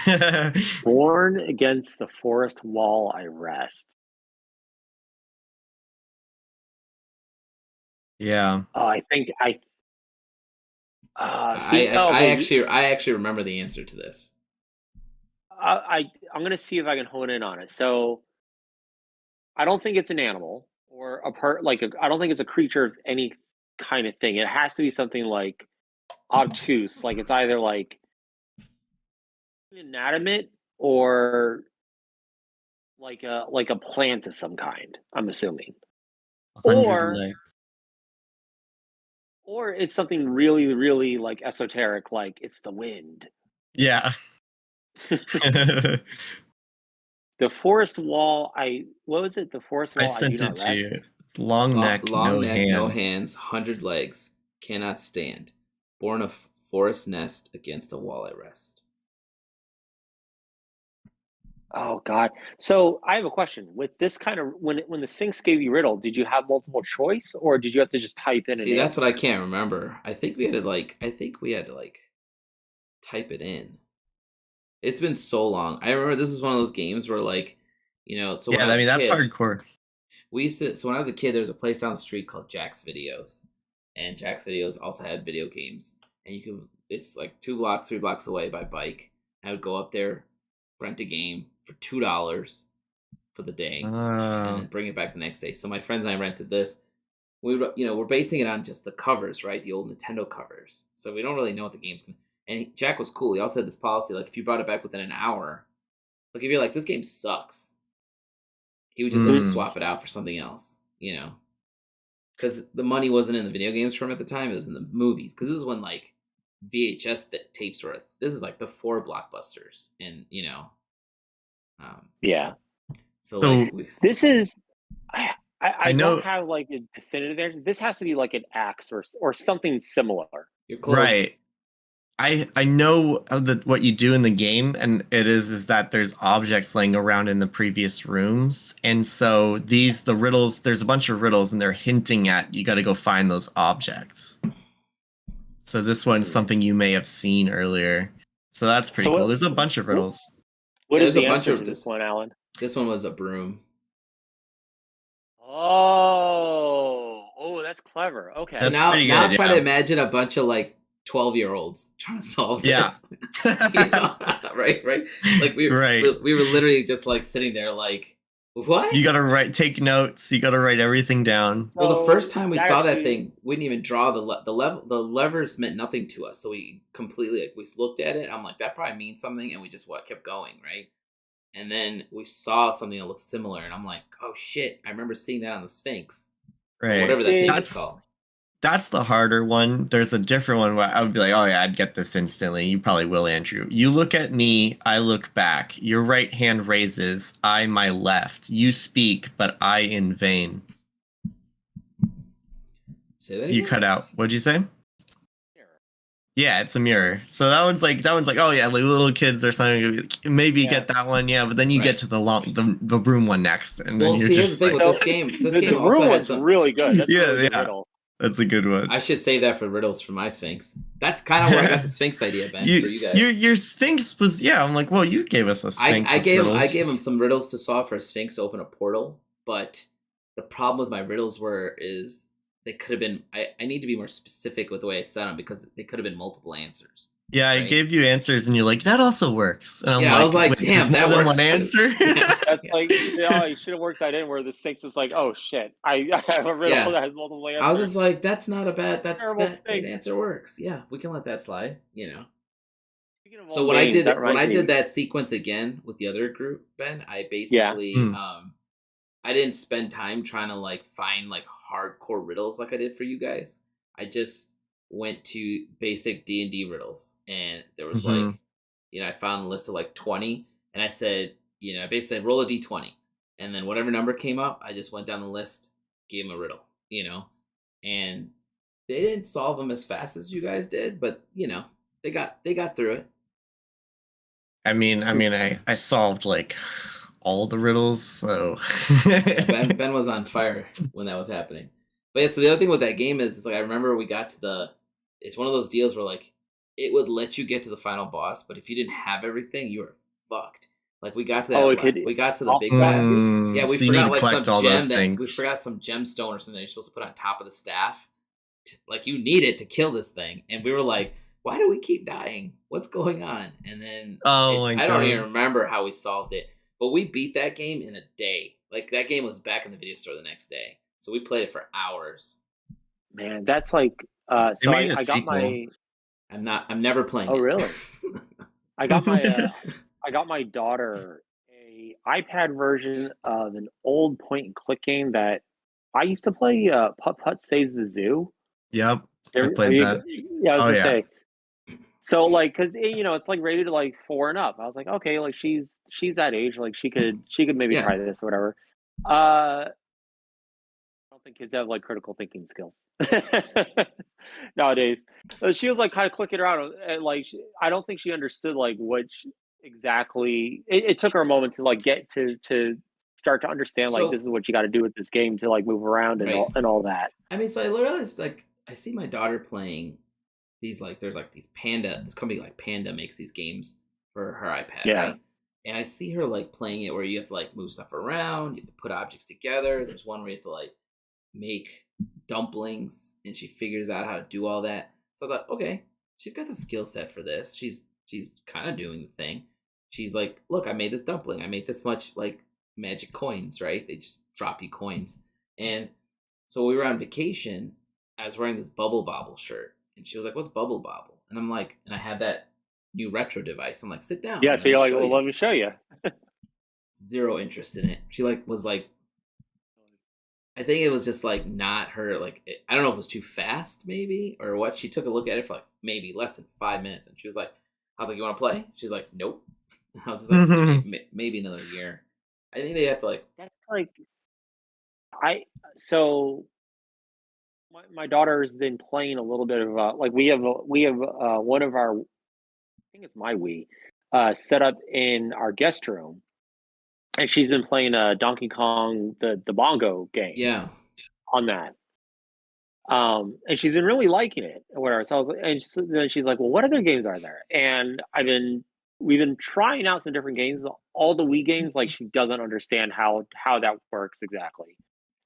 Speaker 2: Born against the forest wall I rest.
Speaker 3: Yeah.
Speaker 2: I think I
Speaker 1: actually remember the answer to this.
Speaker 2: I'm gonna see if I can hone in on it. So I don't think it's an animal or I don't think it's a creature of any kind of thing. It has to be something like obtuse. Like it's either like inanimate or like a plant of some kind, I'm assuming. Or it's something really, really like esoteric, like it's the wind.
Speaker 3: Yeah.
Speaker 2: The forest wall, what was it? The forest wall
Speaker 3: I sent it to you. Long neck, no hands,
Speaker 1: 100 legs, cannot stand. Born of forest nest, against a wall I rest.
Speaker 2: Oh God! So I have a question. With this kind of when the Sphinx gave you riddle, did you have multiple choice, or did you have to just type in?
Speaker 1: See, that's what I can't remember. I think we had to type it in. It's been so long. I remember this is one of those games where like, so when
Speaker 3: Yeah,
Speaker 1: I was a
Speaker 3: that's
Speaker 1: kid,
Speaker 3: hardcore.
Speaker 1: we used to. So when I was a kid, there was a place down the street called Jack's Videos, and Jack's Videos also had video games. And you could, it's like 2 blocks, 3 blocks away by bike. I would go up there, rent a game for $2 for the day, and then bring it back the next day. So my friends and I rented this. We're basing it on just the covers, right? The old Nintendo covers. So we don't really know what the game's gonna. And Jack was cool. He also had this policy, like if you brought it back within an hour, like if you're like, this game sucks, he would just let you swap it out for something else, because the money wasn't in the video games for him at the time; it was in the movies. Because this is when like VHS tapes were. This is like before blockbusters, and
Speaker 2: yeah.
Speaker 1: So like,
Speaker 2: this is. I
Speaker 3: know,
Speaker 2: don't have like a definitive answer. This has to be like an axe or something similar.
Speaker 1: You're close.
Speaker 3: Right. I know what you do in the game, and it is that there's objects laying around in the previous rooms, and so the riddles. There's a bunch of riddles, and they're hinting at you got to go find those objects. So this one's something you may have seen earlier. So that's pretty cool. There's a bunch of riddles.
Speaker 2: What is the answer to this one, Alan?
Speaker 1: This one was a broom.
Speaker 2: Oh, that's clever. Okay.
Speaker 1: So now try to imagine a bunch of like 12-year-olds trying to solve this. Right. Like we were literally just like sitting there like, what?
Speaker 3: You gotta take notes. You gotta write everything down.
Speaker 1: Well, the first time we saw that thing, we didn't even draw the levers meant nothing to us. So we completely we looked at it. I'm like, that probably means something, and we just kept going, right? And then we saw something that looked similar, and I'm like, oh shit! I remember seeing that on the Sphinx,
Speaker 3: right?
Speaker 1: Whatever that thing is called.
Speaker 3: That's the harder one. There's a different one where I would be like, oh yeah, I'd get this instantly. You probably will, Andrew. You look at me, I look back. Your right hand raises, I my left. You speak, but I in vain.
Speaker 1: Say that again?
Speaker 3: You cut out. What'd you say? Yeah, it's a mirror. So that one's like, oh yeah, like little kids or something. Maybe you get that one, yeah. But then you get to the broom one next, and then you're
Speaker 1: here's the thing with this game. This game also
Speaker 2: broom
Speaker 1: has
Speaker 2: was really good. That's
Speaker 3: That's a good one.
Speaker 1: I should save that for riddles for my Sphinx. That's kind of where I got the Sphinx idea, Ben, for you guys.
Speaker 3: Your Sphinx was, I'm like, well, you gave us a Sphinx.
Speaker 1: I gave him some riddles to solve for a Sphinx to open a portal, but the problem with my riddles is they could have been. I need to be more specific with the way I said them because they could have been multiple answers.
Speaker 3: Yeah, right? I gave you answers, and you're like, that also works. And
Speaker 1: I was like, damn, that works.
Speaker 3: One answer.
Speaker 2: That's like, you should have worked that in where the Sphinx is like, oh shit, I have a riddle that has multiple answers.
Speaker 1: I was just like, that's not a bad. That answer works. Yeah, we can let that slide. So when I did that sequence again with the other group, Ben, I basically I didn't spend time trying to like find like hardcore riddles like I did for you guys. I just went to basic D&D riddles, and there was like, I found a list of like 20, and I said, I basically said roll a d20, and then whatever number came up, I just went down the list, gave them a riddle, and they didn't solve them as fast as you guys did, but they got through it.
Speaker 3: I mean, I solved like all the riddles, so
Speaker 1: Ben was on fire when that was happening. But yeah, so the other thing with that game is like I remember we got to it's one of those deals where like it would let you get to the final boss, but if you didn't have everything, you were fucked. Like we got to that. We got to the big bad. Yeah, we forgot like some gem we forgot some gemstone or something you're supposed to put on top of the staff. Like you need it to kill this thing, and we were like, why do we keep dying? What's going on? And then I don't even remember how we solved it, but we beat that game in a day. Like that game was back in the video store the next day. So we played it for hours.
Speaker 2: Man, that's like so I got my
Speaker 1: I'm never playing it.
Speaker 2: Oh really? I got my daughter a iPad version of an old point and click game that I used to play, Putt Putt Saves the Zoo.
Speaker 3: Yep. I played that.
Speaker 2: Yeah, I was gonna say. So like, cause it's like rated like 4 and up. I was like, okay, like she's that age, like she could maybe try this or whatever. I don't think kids have like critical thinking skills nowadays. She was like kind of clicking around, and like I don't think she understood like exactly. It took her a moment to like get to start to understand like this is what you got to do with this game to like move around and all that.
Speaker 1: I mean, so I realized like I see my daughter playing these like there's like these Panda. This company like Panda makes these games for her iPad,
Speaker 2: Yeah.
Speaker 1: right? And I see her like playing it where you have to like move stuff around, you have to put objects together. There's one where you have to like make dumplings, and she figures out how to do all that. So I thought, okay, she's got the skill set for this. She's kind of doing the thing. She's like, look, I made this dumpling. I made this much like magic coins, right? They just drop you coins. And so we were on vacation. I was wearing this Bubble Bobble shirt, and she was like, what's Bubble Bobble? And I'm like, and I had that new retro device. I'm like, sit down.
Speaker 2: Yeah, so you're like, well, let me show you.
Speaker 1: Zero interest in it. She like was like, I think it was just like not her. Like I don't know if it was too fast, maybe, or what. She took a look at it for like maybe less than 5 minutes, and she was like, I was like, you want to play? She's like, nope. I was just like, maybe another year. I think they have to like.
Speaker 2: That's like, so my daughter's been playing a little bit of like we have one of our, I think it's my Wii, set up in our guest room, and she's been playing Donkey Kong the bongo game.
Speaker 1: Yeah.
Speaker 2: On that. And she's been really liking it or whatever. So I was like, and so then she's like, well, what other games are there? And we've been trying out some different games. All the Wii games, like she doesn't understand how that works exactly.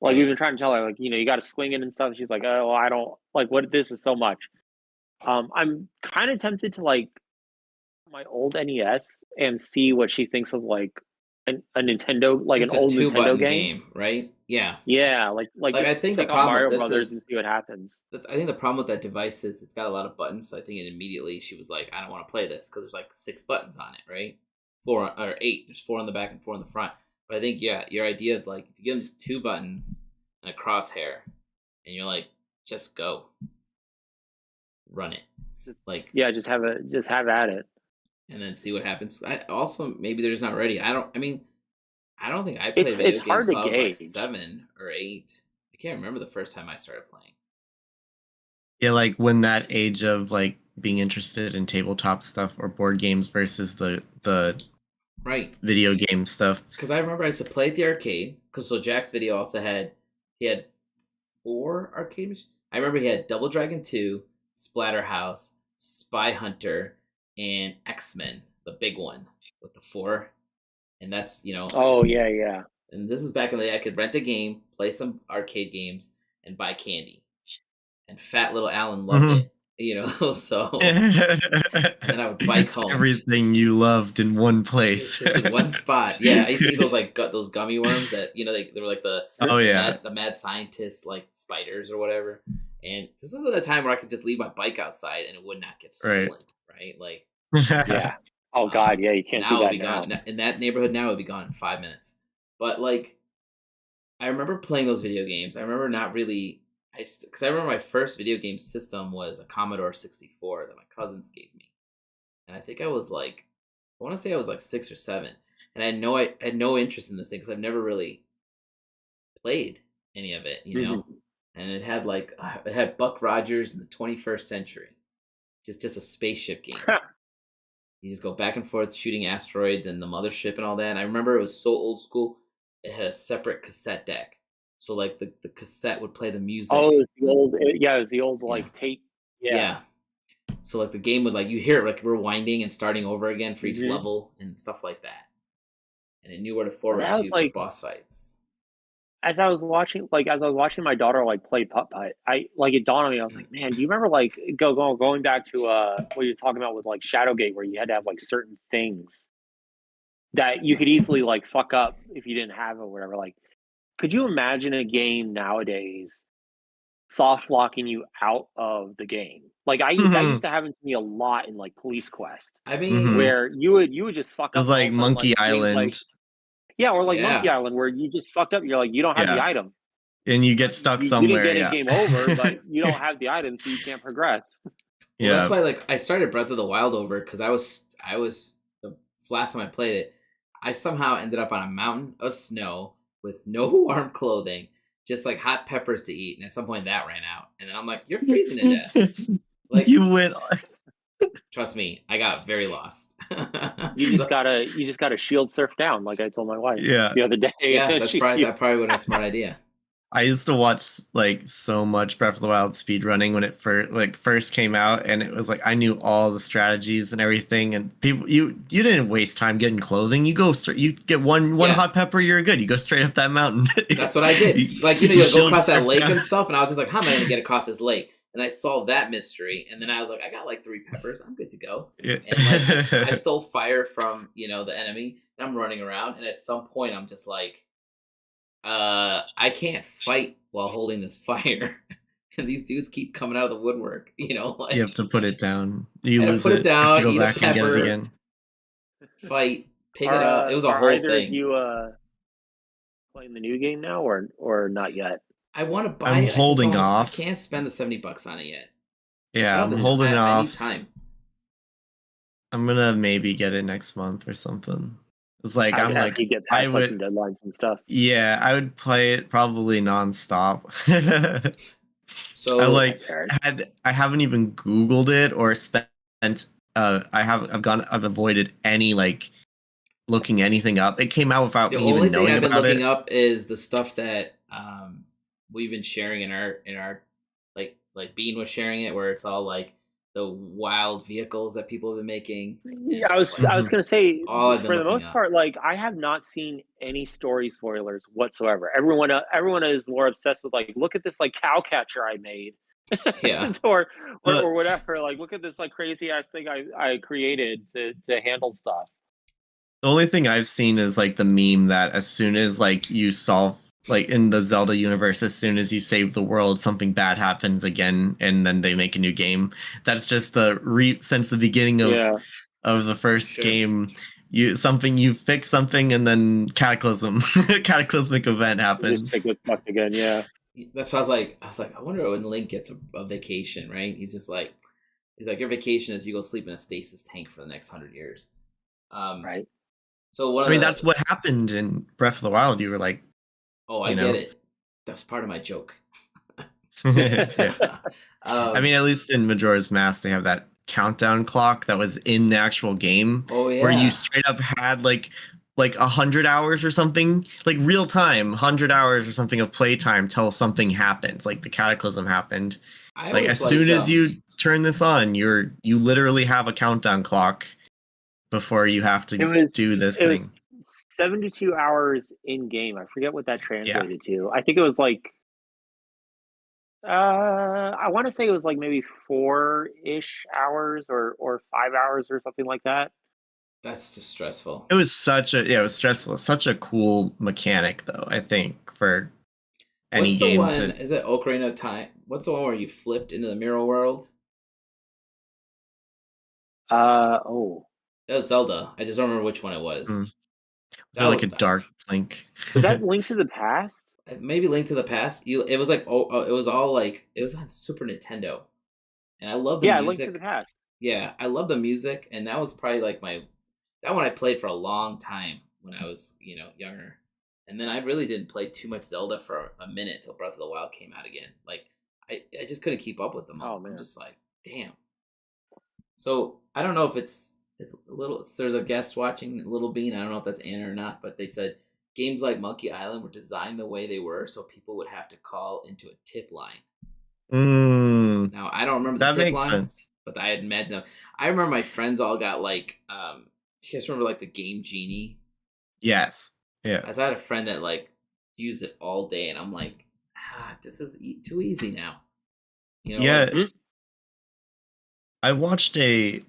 Speaker 2: Like we've been trying to tell her, like, you got to swing it and stuff. She's like, oh, I don't like what this is so much. I'm kind of tempted to like my old NES and see what she thinks of like a Nintendo, like
Speaker 1: just
Speaker 2: an old Nintendo
Speaker 1: game, right? Yeah.
Speaker 2: Yeah, like
Speaker 1: I think the
Speaker 2: on
Speaker 1: problem
Speaker 2: Mario
Speaker 1: with this
Speaker 2: Brothers
Speaker 1: is,
Speaker 2: and see what happens.
Speaker 1: I think the problem with that device is it's got a lot of buttons. So I think immediately she was like, I don't want to play this because there's like 6 buttons on it, right? 4 or 8. There's 4 on the back and 4 on the front. But I think your idea is like if you give them just 2 buttons and a crosshair, and you're like, just go, run it,
Speaker 2: Just have at it,
Speaker 1: and then see what happens. I also maybe they're just not ready. I don't think I played video
Speaker 2: it's
Speaker 1: games
Speaker 2: hard to
Speaker 1: until I was like
Speaker 2: gauge.
Speaker 1: 7 or 8. I can't remember the first time I started playing.
Speaker 3: Yeah, like when that age of like being interested in tabletop stuff or board games versus the
Speaker 1: right
Speaker 3: video game stuff.
Speaker 1: Because I remember I used to play at the arcade. Because so Jack's Video also had 4 arcade machines. I remember he had Double Dragon 2, Splatterhouse, Spy Hunter, and X-Men, the big one with the 4. And that's,
Speaker 2: Oh, yeah.
Speaker 1: And this is back in the day I could rent a game, play some arcade games, and buy candy. And fat little Alan loved it, so. And then I would bike home.
Speaker 3: Everything you loved in one place.
Speaker 1: Just in one spot. Yeah, I used to eat those gummy worms that, they were like the mad scientist, like spiders or whatever. And this was at a time where I could just leave my bike outside and it would not get stolen, right? Like,
Speaker 2: yeah. Oh God, yeah, you can't do that now.
Speaker 1: Gone. In that neighborhood now, it would be gone in 5 minutes. But like, I remember playing those video games. I remember not really, because I remember my first video game system was a Commodore 64 that my cousins gave me, and I think I was like, I want to say I was like 6 or 7, and I had no interest in this thing because I've never really played any of it, And it had Buck Rogers in the 21st century, just a spaceship game. You just go back and forth shooting asteroids and the mothership and all that. And I remember it was so old school. It had a separate cassette deck. So like the cassette would play the music.
Speaker 2: Oh, it was the old like tape. Yeah.
Speaker 1: So like the game would you hear it like rewinding and starting over again for each level and stuff like that. And it knew where to forward to for boss fights.
Speaker 2: As I was watching my daughter play putt-putt, it dawned on me. I was like, man, do you remember going back to what you're talking about with Shadowgate, where you had to have certain things that you could easily fuck up if you didn't have it or whatever. Could you imagine a game nowadays soft locking you out of the game? That used to happen to me a lot in Police Quest.
Speaker 1: I mean,
Speaker 2: where you would just fuck up.
Speaker 3: It was like Monkey Island.
Speaker 2: Yeah, or Monkey Island, where you just fucked up. You're like, you don't have the item,
Speaker 3: and you get stuck somewhere.
Speaker 2: You didn't get a game over, but you don't have the item, so you can't progress.
Speaker 1: Well, that's why I started Breath of the Wild over because I was the last time I played it, I somehow ended up on a mountain of snow with no warm clothing, just hot peppers to eat, and at some point that ran out, and then I'm like, you're freezing to death.
Speaker 3: You went.
Speaker 1: Trust me, I got very lost.
Speaker 2: You just gotta shield surf down, like I told my wife the other day.
Speaker 1: Yeah, that probably would have been a smart idea.
Speaker 3: I used to watch like so much Breath of the Wild speedrunning when it first came out, and it was like I knew all the strategies and everything. And people, you didn't waste time getting clothing. You go straight. You get one
Speaker 1: Yeah.
Speaker 3: hot pepper, you're good. You go straight up that mountain.
Speaker 1: That's what I did. Like, you go across that lake and stuff, and I was just like, how am I going to get across this lake? And I solved that mystery, and then I was like, I got like 3 peppers. I'm good to go.
Speaker 3: Yeah.
Speaker 1: And like, I stole fire from the enemy, and I'm running around, and at some point I'm just like, I can't fight while holding this fire. And these dudes keep coming out of the woodwork, like
Speaker 3: You have to put it down. You
Speaker 1: lose put it down,
Speaker 3: go
Speaker 1: eat
Speaker 3: back
Speaker 1: a pepper,
Speaker 3: and get it again.
Speaker 1: Fight, pick it up. It was a whole
Speaker 2: either
Speaker 1: thing.
Speaker 2: Of you playing the new game now, or not yet?
Speaker 1: I want to buy it.
Speaker 3: I'm holding off.
Speaker 1: I can't spend the $70 on it yet.
Speaker 3: Yeah, I'm holding off.
Speaker 1: I need time.
Speaker 3: I'm gonna maybe get it next month or something. It's like
Speaker 2: you get past some deadlines and stuff.
Speaker 3: Yeah, I would play it probably nonstop.
Speaker 1: So
Speaker 3: I haven't even Googled it or spent. I've avoided any like looking anything up. It came out without me even knowing about it. The only thing I've been looking
Speaker 1: up is the stuff that we've been sharing in our like Bean was sharing it, where it's all like the wild vehicles that people have been making.
Speaker 2: Yeah, I was gonna say, for the most part, like I have not seen any story spoilers whatsoever. Everyone is more obsessed with like, look at this like cow catcher I made.
Speaker 1: Yeah.
Speaker 2: or whatever. Like, look at this like crazy ass thing I created to handle stuff.
Speaker 3: The only thing I've seen is like the meme that as soon as like you solve, like in the Zelda universe, as soon as you save the world, something bad happens again, and then they make a new game. That's just since the beginning of the first game. You fix something, and then cataclysmic event happens.
Speaker 2: Just get fucked again, yeah.
Speaker 1: That's why I was like, I wonder when Link gets a vacation, right? He's like, your vacation is you go sleep in a stasis tank for the next 100 years.
Speaker 2: Right.
Speaker 1: So
Speaker 3: that's what happened in Breath of the Wild. You were like,
Speaker 1: oh, I get it. That's part of my joke.
Speaker 3: Yeah. I mean, at least in Majora's Mask, they have that countdown clock that was in the actual game.
Speaker 1: Oh, yeah.
Speaker 3: Where you straight up had like 100 hours or something, like real time 100 hours or something of playtime till something happens, like the cataclysm happened. Like as soon as you turn this on, you literally have a countdown clock before you have to do this thing.
Speaker 2: Was 72 hours in game. I forget what that translated to. I think it was like I want to say it was like maybe 4-ish hours or 5 hours or something like that.
Speaker 1: That's just stressful.
Speaker 3: It was stressful. Such a cool mechanic, though, I think, for any game.
Speaker 1: Is it Ocarina of Time? What's the one where you flipped into the mirror world? That was Zelda. I just don't remember which one it was.
Speaker 3: Is that like a dark Link?
Speaker 2: Was that Link to the Past?
Speaker 1: Maybe Link to the Past. It was like it was all like it was on Super Nintendo, and I love the music.
Speaker 2: Link to the Past.
Speaker 1: Yeah, I love the music, and that was probably like that one I played for a long time when I was younger, and then I really didn't play too much Zelda for a minute till Breath of the Wild came out again. Like I just couldn't keep up with them all.
Speaker 2: Oh man,
Speaker 1: I'm just like, damn. So I don't know if it's a little. There's a guest watching, Little Bean. I don't know if that's Anna or not, but they said games like Monkey Island were designed the way they were so people would have to call into a tip line. Now I don't remember the tip line, sense. But I imagine that. I remember my friends all got like. Do you guys remember like the Game Genie?
Speaker 3: Yes. Yeah.
Speaker 1: I had a friend that like used it all day, and I'm like, this is too easy now.
Speaker 3: Yeah. I watched a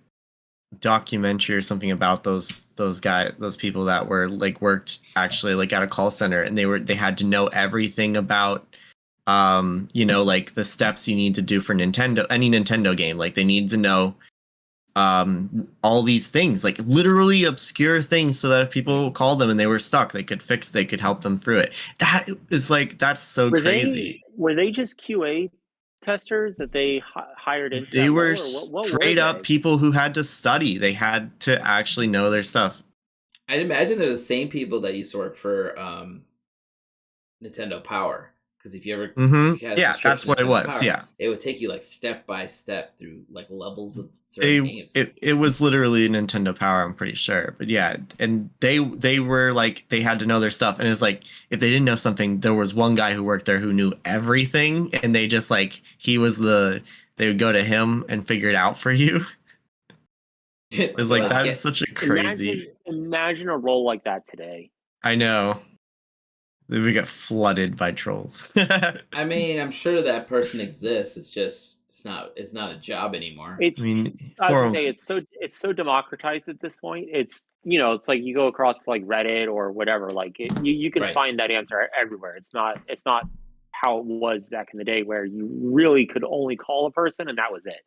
Speaker 3: documentary or something about those people that were like worked actually like at a call center, and they had to know everything about like the steps you need to do for any Nintendo game. Like they need to know all these things, like literally obscure things, so that if people called them and they were stuck, they could help them through it. That is like, that's so crazy.
Speaker 2: Were they just QA testers that they hired into?
Speaker 3: They were straight up people who had to study. They had to actually know their stuff.
Speaker 1: I'd imagine they're the same people that used to work for Nintendo Power, Because if you ever had a
Speaker 3: Yeah,
Speaker 1: subscription
Speaker 3: that's what
Speaker 1: to
Speaker 3: it
Speaker 1: Nintendo
Speaker 3: was.
Speaker 1: Power,
Speaker 3: Yeah,
Speaker 1: it would take you like step by step through like levels of certain games.
Speaker 3: it was literally Nintendo Power, I'm pretty sure. But yeah, and they were like they had to know their stuff, and it's like if they didn't know something, there was one guy who worked there who knew everything, and they just like they would go to him and figure it out for you. It was like that's such a crazy.
Speaker 2: Imagine a role like that today.
Speaker 3: I know. We got flooded by trolls.
Speaker 1: I mean, I'm sure that person exists. It's not a job anymore.
Speaker 2: I was gonna say it's so democratized at this point. It's it's like you go across like Reddit or whatever. Like you can find that answer everywhere. It's not how it was back in the day where you really could only call a person and that was it.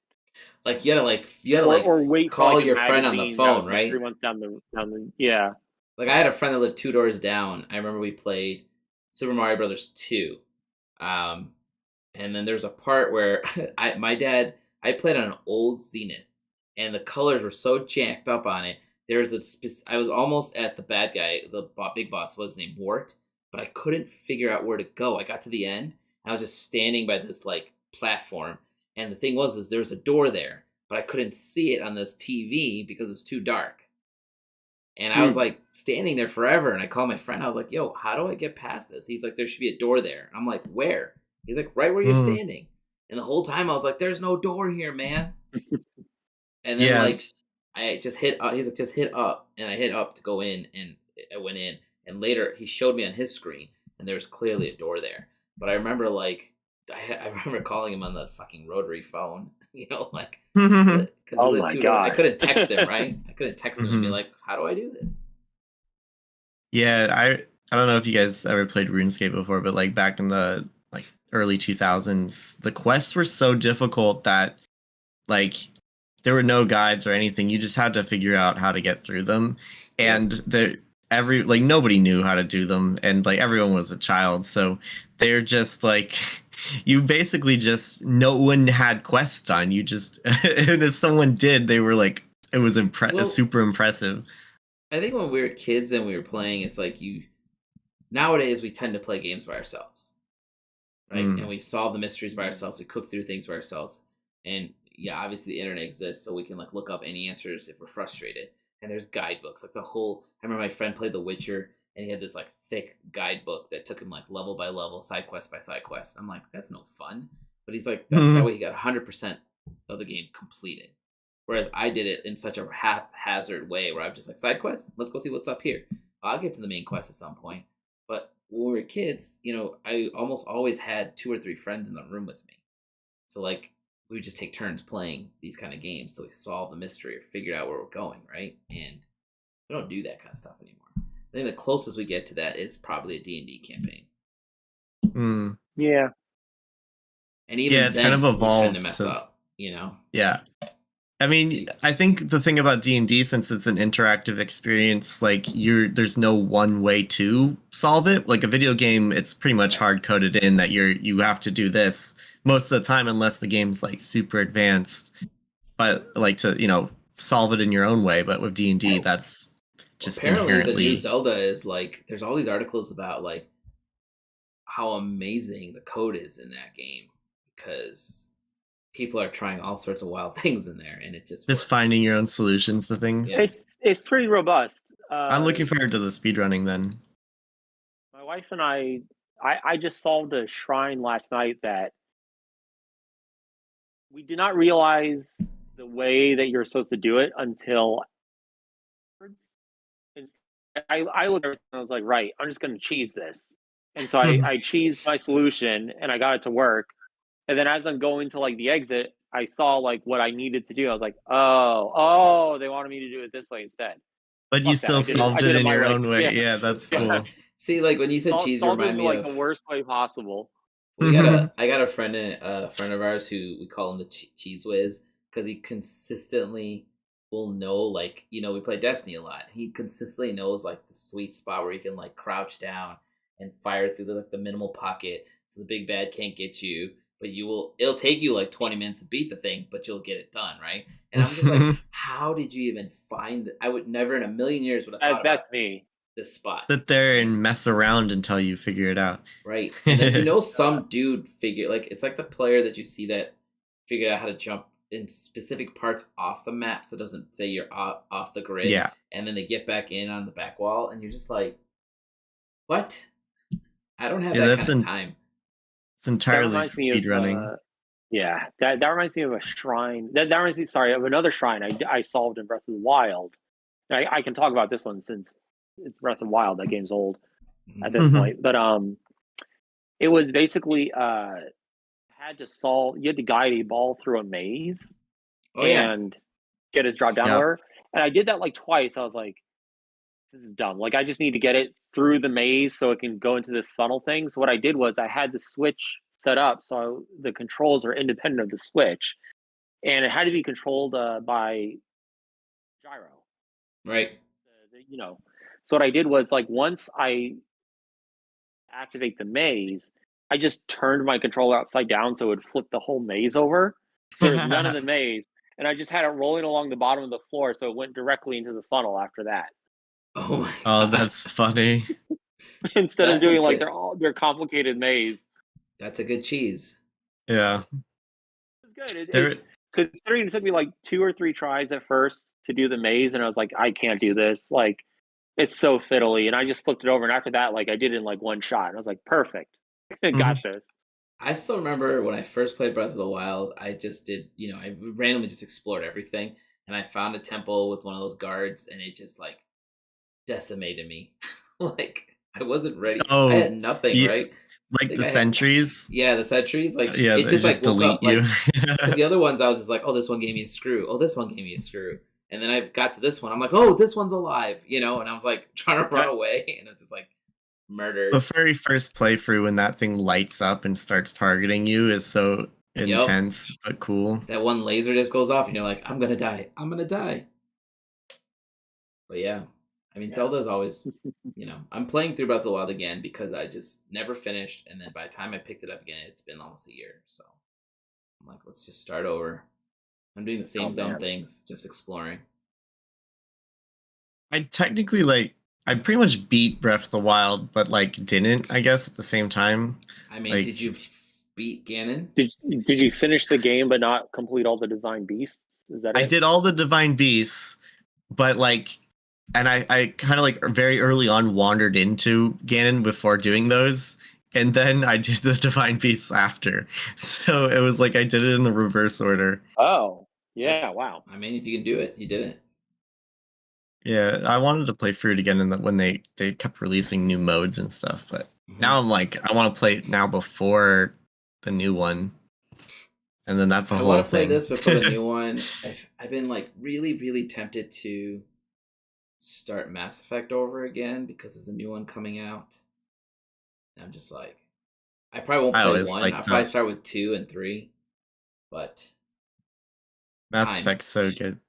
Speaker 1: Like you gotta wait call your friend on the phone, right?
Speaker 2: 3 months down the yeah.
Speaker 1: Like I had a friend that lived 2 doors down. I remember we played Super Mario Brothers 2. And then there's a part where I played on an old Zenith, and the colors were so jacked up on it. I was almost at the bad guy, the big boss was named Wart, but I couldn't figure out where to go. I got to the end, and I was just standing by this like platform, and the thing was there was a door there, but I couldn't see it on this TV because it was too dark. And I was like standing there forever, and I called my friend. I was like, yo, how do I get past this? He's like, there should be a door there. I'm like, where? He's like, right where you're standing. And the whole time I was like, there's no door here, man. And then like I just hit up. He's like, just hit up. And I hit up to go in, and I went in. And later he showed me on his screen, and there was clearly a door there. But I remember like, I remember calling him on the fucking rotary phone, like, because
Speaker 2: oh my God.
Speaker 1: I couldn't text him, right? I couldn't text him and be like, how do I do this?
Speaker 3: Yeah, I don't know if you guys ever played RuneScape before, but like back in the like early 2000s, the quests were so difficult that like there were no guides or anything. You just had to figure out how to get through them, and nobody knew how to do them, and like everyone was a child, so they're just like. You basically just no one had quests done. You just and if someone did, they were like it was super impressive.
Speaker 1: I think when we were kids and we were playing, it's like nowadays we tend to play games by ourselves, right? And we solve the mysteries by ourselves. We cook through things by ourselves, and yeah, obviously the internet exists, so we can like look up any answers if we're frustrated. And there's guidebooks, like I remember my friend played The Witcher. And he had this like thick guidebook that took him like level by level, side quest by side quest. I'm like, that's no fun. But he's like, that way he got 100% of the game completed. Whereas I did it in such a haphazard way where I'm just like, side quest? Let's go see what's up here. I'll get to the main quest at some point. But when we were kids, I almost always had 2 or 3 friends in the room with me. So like, we would just take turns playing these kind of games. So we solve the mystery or figured out where we're going, right? And we don't do that kind of stuff anymore. I think the closest we get to that is probably a D&D campaign.
Speaker 2: Yeah.
Speaker 1: And even
Speaker 3: it's kind of evolved.
Speaker 1: Tend to mess up,
Speaker 3: Yeah. I mean, I think the thing about D&D, since it's an interactive experience, like there's no one way to solve it. Like a video game, it's pretty much hard coded in that you have to do this most of the time, unless the game's like super advanced. But like to solve it in your own way. But with D&D, that's just
Speaker 1: apparently
Speaker 3: inherently...
Speaker 1: the new Zelda is like there's all these articles about like how amazing the code is in that game because people are trying all sorts of wild things in there, and it just works.
Speaker 3: Finding your own solutions to things.
Speaker 2: Yeah. It's pretty robust.
Speaker 3: I'm looking forward to the speedrunning then.
Speaker 2: My wife and I just solved a shrine last night that we did not realize the way that you're supposed to do it until afterwards. I looked at it and I was like, right, I'm just going to cheese this. And so I cheesed my solution and I got it to work. And then as I'm going to like the exit, I saw like what I needed to do. I was like, oh, they wanted me to do it this way instead.
Speaker 3: But you still solved it in your own way. Yeah, that's cool.
Speaker 1: See, like when you said cheese, you remind me of
Speaker 2: the worst way possible.
Speaker 1: I got a friend of ours who we call him the Cheese Whiz because he consistently will know, like, we play Destiny a lot. He consistently knows like the sweet spot where you can like crouch down and fire through the minimal pocket so the big bad can't get you. But it'll take you like 20 minutes to beat the thing, but you'll get it done, right? And I'm just like, how did you even find it? I would never in a million years would have thought
Speaker 2: that's me.
Speaker 1: this spot.
Speaker 3: Sit there and mess around until you figure it out.
Speaker 1: Right. And then some dude it's like the player that you see that figured out how to jump in specific parts off the map so it doesn't say you're off the grid.
Speaker 3: Yeah.
Speaker 1: And then they get back in on the back wall and you're just like, what? I don't have that kind of time.
Speaker 3: It's entirely speed running.
Speaker 2: That reminds me of a shrine. That reminds me, sorry, of another shrine I solved in Breath of the Wild. I can talk about this one since it's Breath of the Wild. That game's old at this point. But it was basically you had to guide a ball through a maze and get his drop down lower. And I did that like twice. I was like, this is dumb. Like I just need to get it through the maze so it can go into this funnel thing. So what I did was I had the switch set up so the controls are independent of the switch, and it had to be controlled by gyro.
Speaker 1: Right.
Speaker 2: So what I did was like once I activate the maze, I just turned my controller upside down so it would flip the whole maze over. So there's none of the maze, and I just had it rolling along the bottom of the floor, so it went directly into the funnel after that.
Speaker 1: Oh my God.
Speaker 3: That's funny.
Speaker 2: Instead of doing like their complicated maze.
Speaker 1: That's a good cheese.
Speaker 3: Yeah.
Speaker 2: It's good. Considering it took me like 2 or 3 tries at first to do the maze, and I was like, I can't do this. Like, it's so fiddly. And I just flipped it over, and after that, like I did it in like 1 shot. And I was like, perfect. Got this.
Speaker 1: I still remember when I first played Breath of the Wild, I just did, I randomly just explored everything, and I found a temple with one of those guards, and it just like decimated me. Like I wasn't ready. I had nothing, right?
Speaker 3: Like the sentries?
Speaker 1: The sentries. Like it just like woke up.
Speaker 3: You.
Speaker 1: Like, the other ones I was just like, oh, this one gave me a screw. Oh, this one gave me a screw. And then I got to this one. I'm like, oh, this one's alive, and I was like trying to run away, and it's just like murdered.
Speaker 3: The very first playthrough when that thing lights up and starts targeting you is so intense but cool.
Speaker 1: That one laser just goes off, and you're like, I'm gonna die. But yeah. I mean, Zelda's always, I'm playing through Breath of the Wild again because I just never finished. And then by the time I picked it up again, it's been almost a year. So I'm like, let's just start over. I'm doing the same dumb things, just exploring.
Speaker 3: I technically, I pretty much beat Breath of the Wild, but, didn't, I guess, at the same time.
Speaker 1: I mean, did you beat Ganon?
Speaker 2: Did you finish the game but not complete all the Divine Beasts? Is that it?
Speaker 3: I did all the Divine Beasts, but, and I kind of very early on wandered into Ganon before doing those, and then I did the Divine Beasts after. So it was I did it in the reverse order.
Speaker 2: Oh, yeah, wow.
Speaker 1: I mean, if you can do it, you did it.
Speaker 3: Yeah, I wanted to play through it again when they kept releasing new modes and stuff, but now I'm I want to play it now before the new one. And then that's a whole thing. I want to play
Speaker 1: this before the new one. I've been really, really tempted to start Mass Effect over again because there's a new one coming out. And I'm just like, I probably won't play 1. I'll probably start with 2 and 3. But
Speaker 3: Mass Effect's so good.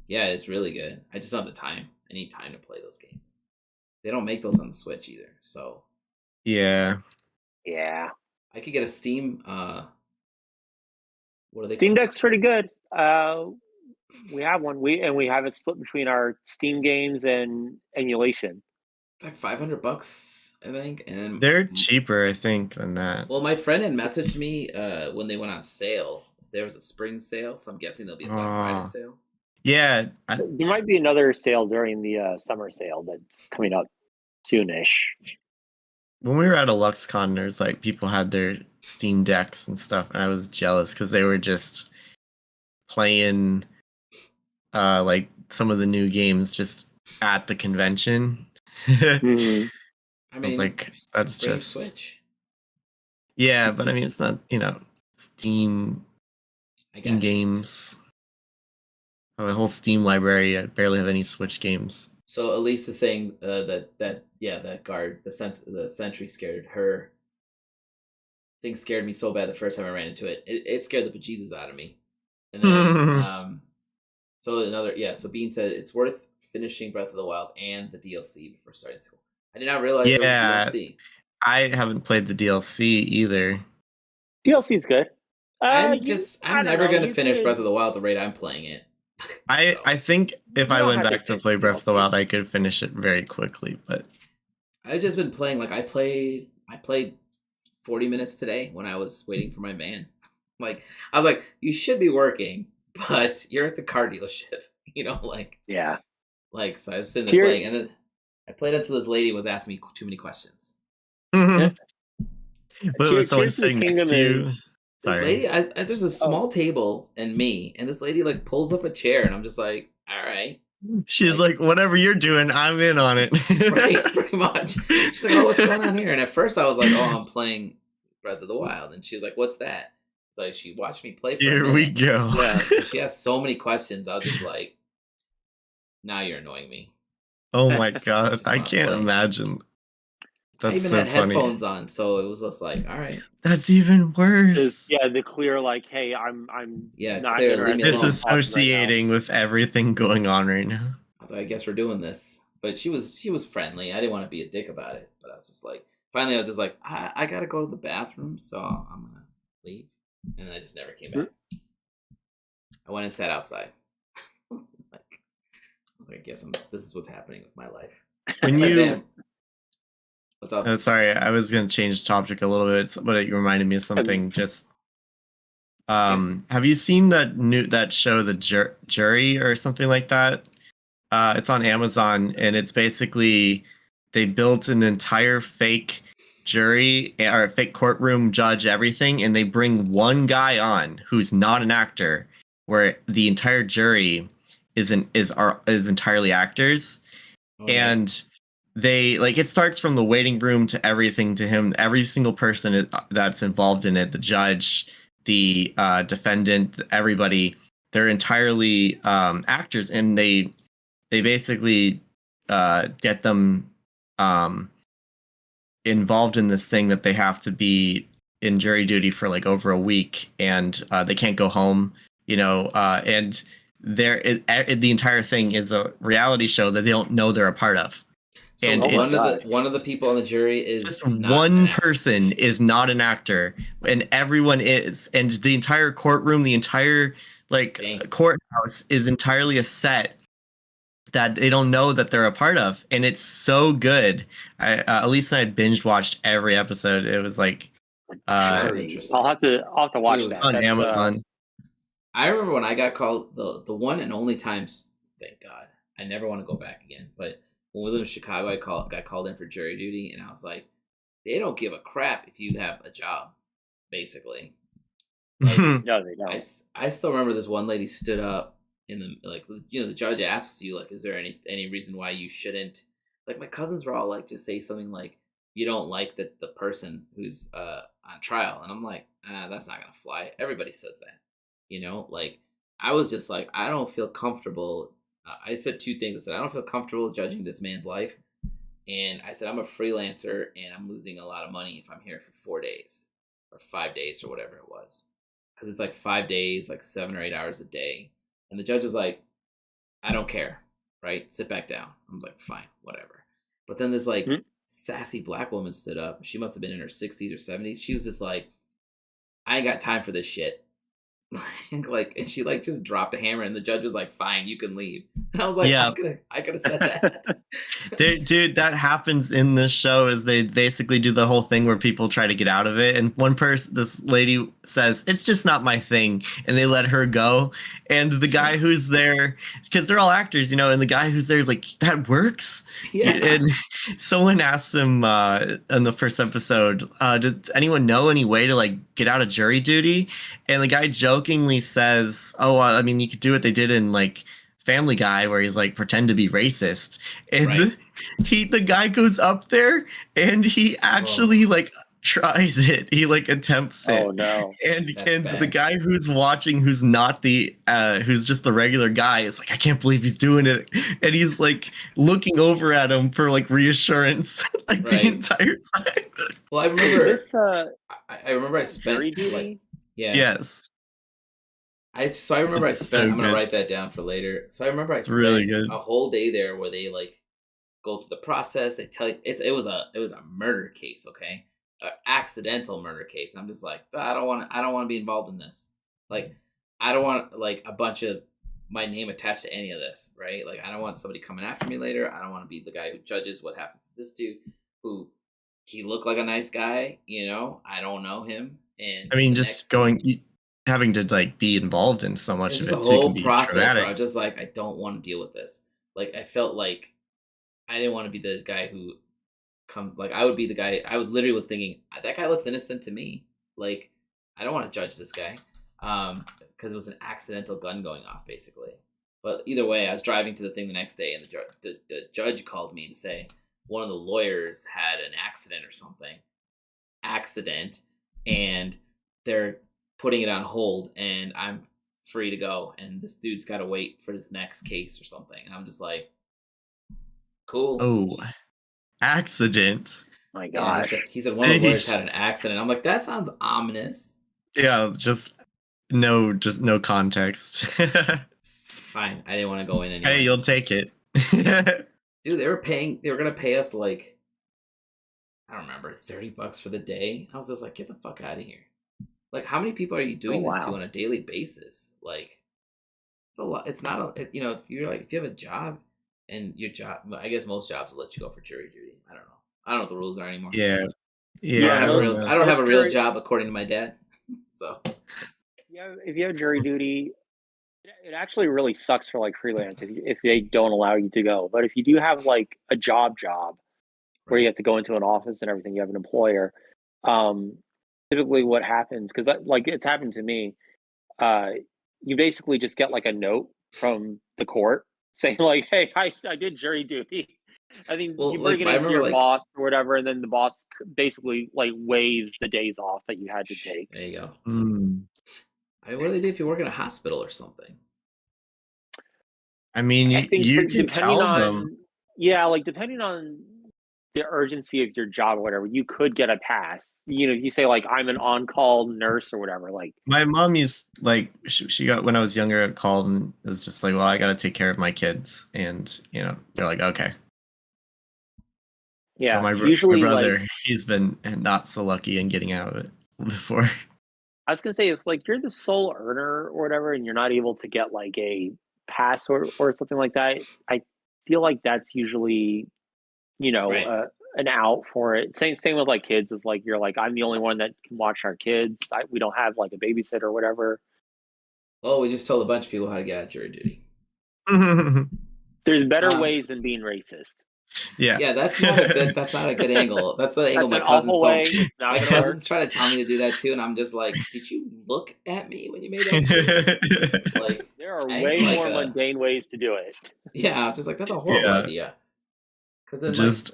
Speaker 1: Yeah, it's really good. I just don't have the time. I need time to play those games. They don't make those on the Switch either, so
Speaker 3: yeah.
Speaker 1: I could get a Steam. What are they?
Speaker 2: Steam Deck's pretty good. We have one. We have it split between our Steam games and emulation.
Speaker 1: It's like $500, I think, and
Speaker 3: they're cheaper, I think, than that.
Speaker 1: Well, my friend had messaged me when they went on sale. There was a spring sale, so I'm guessing there'll be a Black Friday sale.
Speaker 3: Yeah,
Speaker 2: there might be another sale during the summer sale that's coming up soonish.
Speaker 3: When we were at a LuxCon, there's people had their Steam Decks and stuff, and I was jealous because they were just playing some of the new games just at the convention.
Speaker 1: I mean,
Speaker 3: that's just
Speaker 1: Switch.
Speaker 3: Yeah, but I mean, it's not Steam games. Oh, the whole Steam library. I barely have any Switch games.
Speaker 1: So Elise is saying that guard, the sentry scared her. Thing scared me so bad the first time I ran into it. It scared the bejesus out of me. And then so Bean said it's worth finishing Breath of the Wild and the DLC before starting school. I did not realize it was DLC.
Speaker 3: I haven't played the DLC either.
Speaker 2: DLC's good.
Speaker 1: I'm never going to finish Breath of the Wild the rate I'm playing it.
Speaker 3: I think if I went back to play Breath of the Wild, I could finish it very quickly, but
Speaker 1: I've just been playing. Like I played 40 minutes today when I was waiting for my van. Like I was like, you should be working, but you're at the car dealership. Like
Speaker 2: Yeah.
Speaker 1: like so I was sitting there playing, and then I played until this lady was asking me too many questions.
Speaker 3: But was someone
Speaker 2: Tears of the
Speaker 3: sitting next
Speaker 2: Kingdom
Speaker 3: to you?
Speaker 2: is
Speaker 1: This
Speaker 3: Sorry.
Speaker 1: lady, there's a small table and me, and this lady like pulls up a chair, and I'm just like, all right.
Speaker 3: She's like, whatever you're doing, I'm in on it.
Speaker 1: Right, pretty much. She's like, oh, what's going on here? And at first I was like, oh, I'm playing Breath of the Wild. And she's like, what's that? Like, she watched me play for a
Speaker 3: Here
Speaker 1: minute.
Speaker 3: we go.
Speaker 1: Yeah, she has so many questions. I was just like, now you're annoying me.
Speaker 3: Oh my god, I can't
Speaker 1: play.
Speaker 3: imagine. That's
Speaker 1: I even
Speaker 3: so
Speaker 1: had
Speaker 3: funny.
Speaker 1: headphones on, so it was just like, all right.
Speaker 3: That's even worse.
Speaker 2: The clear like, hey, I'm not
Speaker 1: clear, leave me alone.
Speaker 3: Disassociating with everything going on right now.
Speaker 1: I was like, I guess we're doing this. But she was friendly. I didn't want to be a dick about it. But I was just like, finally I was just like, I gotta go to the bathroom, so I'm gonna leave. And I just never came back. I went and sat outside. I guess this is what's happening with my life.
Speaker 3: When you
Speaker 1: what's up?
Speaker 3: Sorry, I was gonna change the topic a little bit, but it reminded me of something. Just have you seen that show, The Jury, or something like that? It's on Amazon, and it's basically they built an entire fake jury or fake courtroom judge, everything, and they bring one guy on who's not an actor, where the entire jury is entirely actors. And they it starts from the waiting room to everything to him. Every single person that's involved in it, the judge, the defendant, everybody, they're entirely actors, and they basically get them involved in this thing that they have to be in jury duty for over a week, and they can't go home, and the entire thing is a reality show that they don't know they're a part of.
Speaker 1: So
Speaker 3: and
Speaker 1: one of the people on the jury is
Speaker 3: just one person is not an actor, and everyone is, and the entire courtroom, the entire courthouse is entirely a set that they don't know that they're a part of, and it's so good. Elisa and I binge watched every episode. It was like
Speaker 2: interesting. I'll have to watch that
Speaker 3: on Amazon.
Speaker 1: I remember when I got called the one and only times. Thank God, I never want to go back again. But when we lived in Chicago, I got called in for jury duty, and I was like, they don't give a crap if you have a job, basically.
Speaker 2: No, they don't.
Speaker 1: I still remember this one lady stood up. In the the judge asks you is there any reason why you shouldn't, my cousins were all just say something like you don't like the person who's on trial, and I'm like, that's not gonna fly. Everybody says that, I was just like, I don't feel comfortable. I said two things. I said I don't feel comfortable judging this man's life, and I said I'm a freelancer and I'm losing a lot of money if I'm here for 4 days or 5 days or whatever it was, because it's 5 days, 7 or 8 hours a day. And the judge was like, I don't care, right? Sit back down. I was like, fine, whatever. But then this sassy black woman stood up. She must have been in her 60s or 70s. She was just like, I ain't got time for this shit. And she just dropped a hammer, and the judge was like, fine, you can leave. And I was like, yeah, I could have said that.
Speaker 3: Dude, that happens in this show. Is they basically do the whole thing where people try to get out of it, and this lady says, it's just not my thing, and they let her go. And the guy who's there, because they're all actors, and the guy who's there is like, that works? Yeah. And someone asked him in the first episode, does anyone know any way to get out of jury duty? And the guy jokingly says, oh, I mean, you could do what they did in Family Guy, where he's pretend to be racist, and the guy goes up there and he actually tries it. He attempts it.
Speaker 2: Oh no!
Speaker 3: And the guy who's watching, who's not who's just the regular guy, is like, I can't believe he's doing it, and he's looking over at him for reassurance the entire time.
Speaker 1: Well, I remember
Speaker 2: this.
Speaker 1: I remember I spent
Speaker 3: yes.
Speaker 1: I remember
Speaker 3: it's so
Speaker 1: I'm gonna write that down for later. So I remember I spent
Speaker 3: really good.
Speaker 1: a whole day there where they go through the process. They tell you it was a murder case, okay, an accidental murder case. And I'm just like, I don't want to be involved in this. I don't want a bunch of my name attached to any of this, right? I don't want somebody coming after me later. I don't want to be the guy who judges what happens to this dude. who he looked like a nice guy. I don't know him, and
Speaker 3: I mean, just having to like be involved in so much
Speaker 1: This
Speaker 3: of
Speaker 1: is
Speaker 3: it
Speaker 1: a
Speaker 3: too
Speaker 1: whole
Speaker 3: can be
Speaker 1: process where
Speaker 3: traumatic.
Speaker 1: I was just like, I don't want to deal with this. Like, I felt like I didn't want to be the guy who I would be the guy. I would literally was thinking that guy looks innocent to me. Like, I don't want to judge this guy, because it was an accidental gun going off, basically. But either way, I was driving to the thing the next day, and the judge called me and say one of the lawyers had an accident or something. And they're putting it on hold, and I'm free to go, and this dude's got to wait for his next case or something. And I'm just like, cool.
Speaker 3: Oh, accident.
Speaker 2: My gosh.
Speaker 1: Yeah, he said one of the lawyers had an accident. I'm like, that sounds ominous.
Speaker 3: Yeah, just no context.
Speaker 1: Fine, I didn't want to go in anyway.
Speaker 3: Hey, you'll take it.
Speaker 1: Dude, they were gonna pay us like, I don't remember, $30 for the day. I was just like, get the fuck out of here. Like, how many people are you doing this to on a daily basis? Like, it's a lot. It's not if you have a job, and your job, I guess most jobs will let you go for jury duty. I don't know. I don't know what the rules are anymore.
Speaker 3: Yeah.
Speaker 1: I don't have a real job according to my dad. So
Speaker 2: yeah, if you have jury duty, it actually really sucks for like freelance if they don't allow you to go. But if you do have like a job where you have to go into an office and everything, you have an employer. Typically, what happens, because like it's happened to me, you basically just get like a note from the court saying like, "Hey, I did jury duty." I think you bring it into your boss or whatever, and then the boss basically like waives the days off that you had to take.
Speaker 1: There you go.
Speaker 3: I
Speaker 1: mean, what do they do if you work in a hospital or something?
Speaker 3: I mean, you can tell them.
Speaker 2: Yeah, like depending on the urgency of your job or whatever, you could get a pass. You say like, I'm an on-call nurse or whatever. Like,
Speaker 3: my mom used, like, she got, when I was younger, called and it was just like, well, I got to take care of my kids, and they're like, okay.
Speaker 2: Yeah,
Speaker 3: but my brother, like, he's been not so lucky in getting out of it before.
Speaker 2: I was gonna say, if like you're the sole earner or whatever, and you're not able to get like a pass or something like that, I feel like that's usually an out for it. Same with like kids. Is like you're like, I'm the only one that can watch our kids. We don't have like a babysitter or whatever.
Speaker 1: Well, we just told a bunch of people how to get out of jury duty.
Speaker 2: There's better ways than being racist.
Speaker 3: Yeah,
Speaker 1: that's not a good angle. That's the angle my cousins told me. My cousins try to tell me to do that too, and I'm just like, did you look at me when you made that statement? Like,
Speaker 2: there are way more mundane ways to do it.
Speaker 1: Yeah, I'm just like, that's a horrible idea. Because then,
Speaker 3: just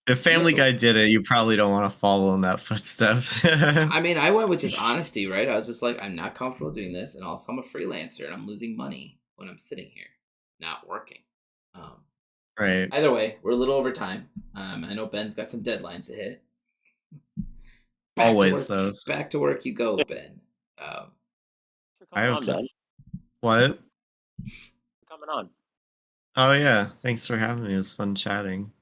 Speaker 3: if Family Guy did it, you probably don't want to follow in that footsteps.
Speaker 1: I mean, I went with just honesty, right? I was just like, I'm not comfortable doing this, and also I'm a freelancer, and I'm losing money when I'm sitting here, not working.
Speaker 3: Right.
Speaker 1: Either way, we're a little over time. I know Ben's got some deadlines to hit.
Speaker 3: Always those.
Speaker 1: Back to work you go, Ben.
Speaker 3: I have to. What?
Speaker 2: Coming on.
Speaker 3: Oh yeah, thanks for having me. It was fun chatting.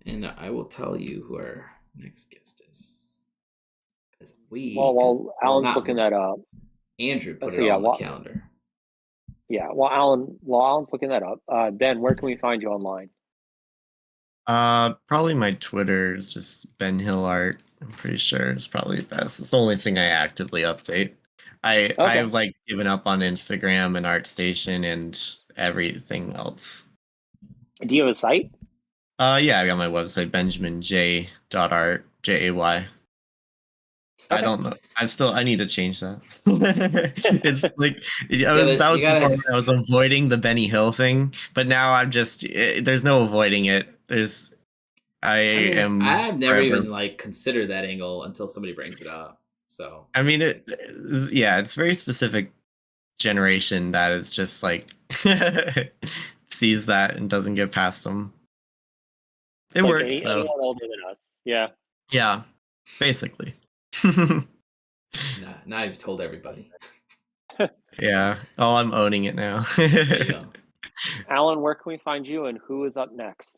Speaker 1: And I will tell you who our next guest is. Because
Speaker 2: while Alan's looking that up,
Speaker 1: Andrew put it on the calendar.
Speaker 2: Yeah, while Alan's looking that up, Ben, where can we find you online?
Speaker 3: Probably my Twitter is just Ben Hill Art. I'm pretty sure it's probably the best. It's the only thing I actively update. I've like given up on Instagram and ArtStation and everything else.
Speaker 2: Do you have a site?
Speaker 3: Yeah, I got my website, benjaminj.art, Jay. I don't know. I need to change that. It's like that was before I was avoiding the Benny Hill thing, but now I'm just there's no avoiding it.
Speaker 1: I've never even like considered that angle until somebody brings it up. So
Speaker 3: I mean, it's very specific generation that is just like sees that and doesn't get past them. It works though.
Speaker 2: Older than us. Yeah.
Speaker 3: Yeah, basically.
Speaker 1: Now you've told everybody.
Speaker 3: Yeah. Oh, I'm owning it now.
Speaker 1: There you go.
Speaker 2: Alan, where can we find you, and who is up next?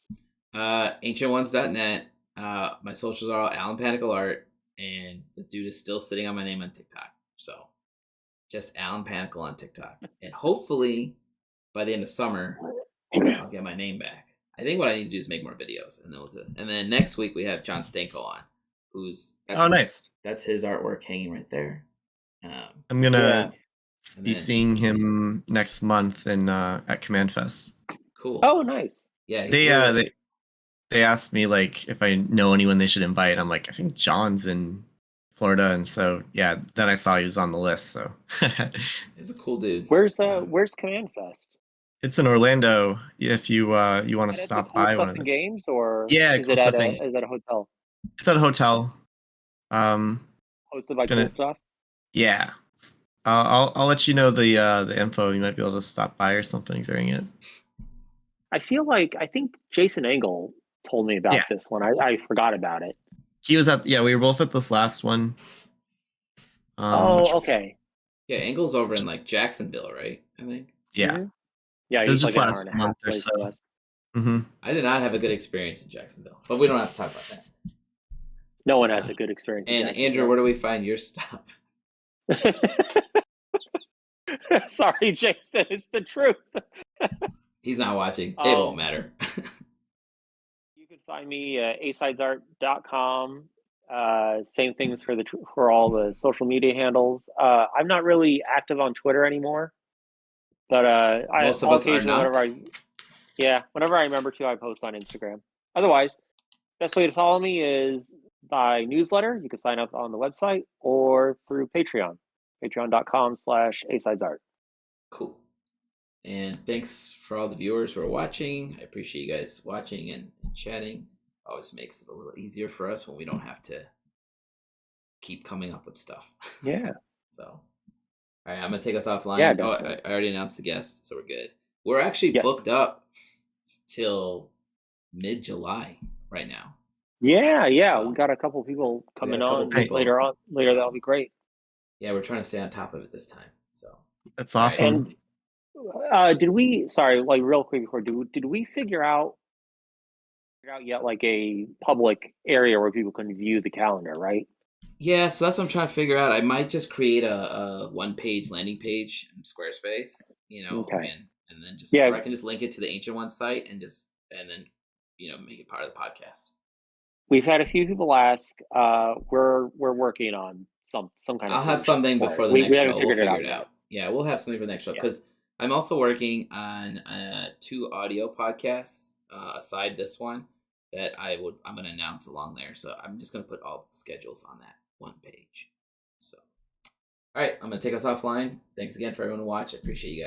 Speaker 1: AncientOnes.net. My socials are all AllenPanakal Art, and the dude is still sitting on my name on TikTok. So just AllenPanakal on TikTok. And hopefully by the end of summer, I'll get my name back. I think what I need to do is make more videos, and then next week we have John Stanko on,
Speaker 3: nice.
Speaker 1: That's his artwork hanging right there.
Speaker 3: I'm gonna be seeing him next month at Command Fest.
Speaker 1: Cool.
Speaker 2: Oh, nice.
Speaker 1: Yeah,
Speaker 3: they asked me like if I know anyone they should invite. I'm like, I think John's in Florida, and so yeah. Then I saw he was on the list. So
Speaker 1: he's a cool dude.
Speaker 2: Where's Command Fest?
Speaker 3: It's in Orlando. If you want to stop by one of the
Speaker 2: games, or
Speaker 3: is it at
Speaker 2: a hotel?
Speaker 3: It's at a hotel.
Speaker 2: Hosted by Cool Stuff.
Speaker 3: Yeah. I'll let you know the info. You might be able to stop by or something during it.
Speaker 2: I think Jason Engel told me about this one. I forgot about it.
Speaker 3: He was we were both at this last one.
Speaker 2: Okay.
Speaker 1: Yeah, Engel's over in like Jacksonville, right? I think.
Speaker 3: Yeah.
Speaker 2: Mm-hmm. Yeah,
Speaker 3: it was just last month or so. Mm-hmm.
Speaker 1: I did not have a good experience in Jacksonville, but we don't have to talk about that.
Speaker 2: No one has a good experience.
Speaker 1: And Andrew, where do we find your stuff?
Speaker 2: Sorry, Jason, it's the truth.
Speaker 1: He's not watching. It won't matter.
Speaker 2: You can find me at asidesart.com. Same things for all the social media handles. I'm not really active on Twitter anymore, but
Speaker 1: most of us are not.
Speaker 2: Whenever I remember to, I post on Instagram. Otherwise, best way to follow me is by newsletter. You can sign up on the website or through Patreon. Patreon.com/asidesart.
Speaker 1: Cool. And thanks for all the viewers who are watching. I appreciate you guys watching and chatting. Always makes it a little easier for us when we don't have to keep coming up with stuff.
Speaker 2: Yeah.
Speaker 1: So, all right, I'm gonna take us offline.
Speaker 2: Yeah,
Speaker 1: I already announced the guest, so we're good. We're actually booked up till mid-July right now.
Speaker 2: Yeah, so, we got a couple people coming on later. That'll be great.
Speaker 1: Yeah, we're trying to stay on top of it this time. So
Speaker 3: that's awesome.
Speaker 2: And did we? Sorry, like real quick before, did we figure out yet like a public area where people can view the calendar? Right.
Speaker 1: Yeah, so that's what I'm trying to figure out. I might just create a one-page landing page in Squarespace, and then just or I can just link it to the Ancient One site and then make it part of the podcast.
Speaker 2: We've had a few people ask. We're working on some kind of.
Speaker 1: I'll have something before the next show. We'll figure it out. Yeah, we'll have something for the next show because I'm also working on 2 audio podcasts aside this one that I'm going to announce along there. So I'm just going to put all the schedules on that one page. So, all right, I'm going to take us offline. Thanks again for everyone who watched. I appreciate you guys.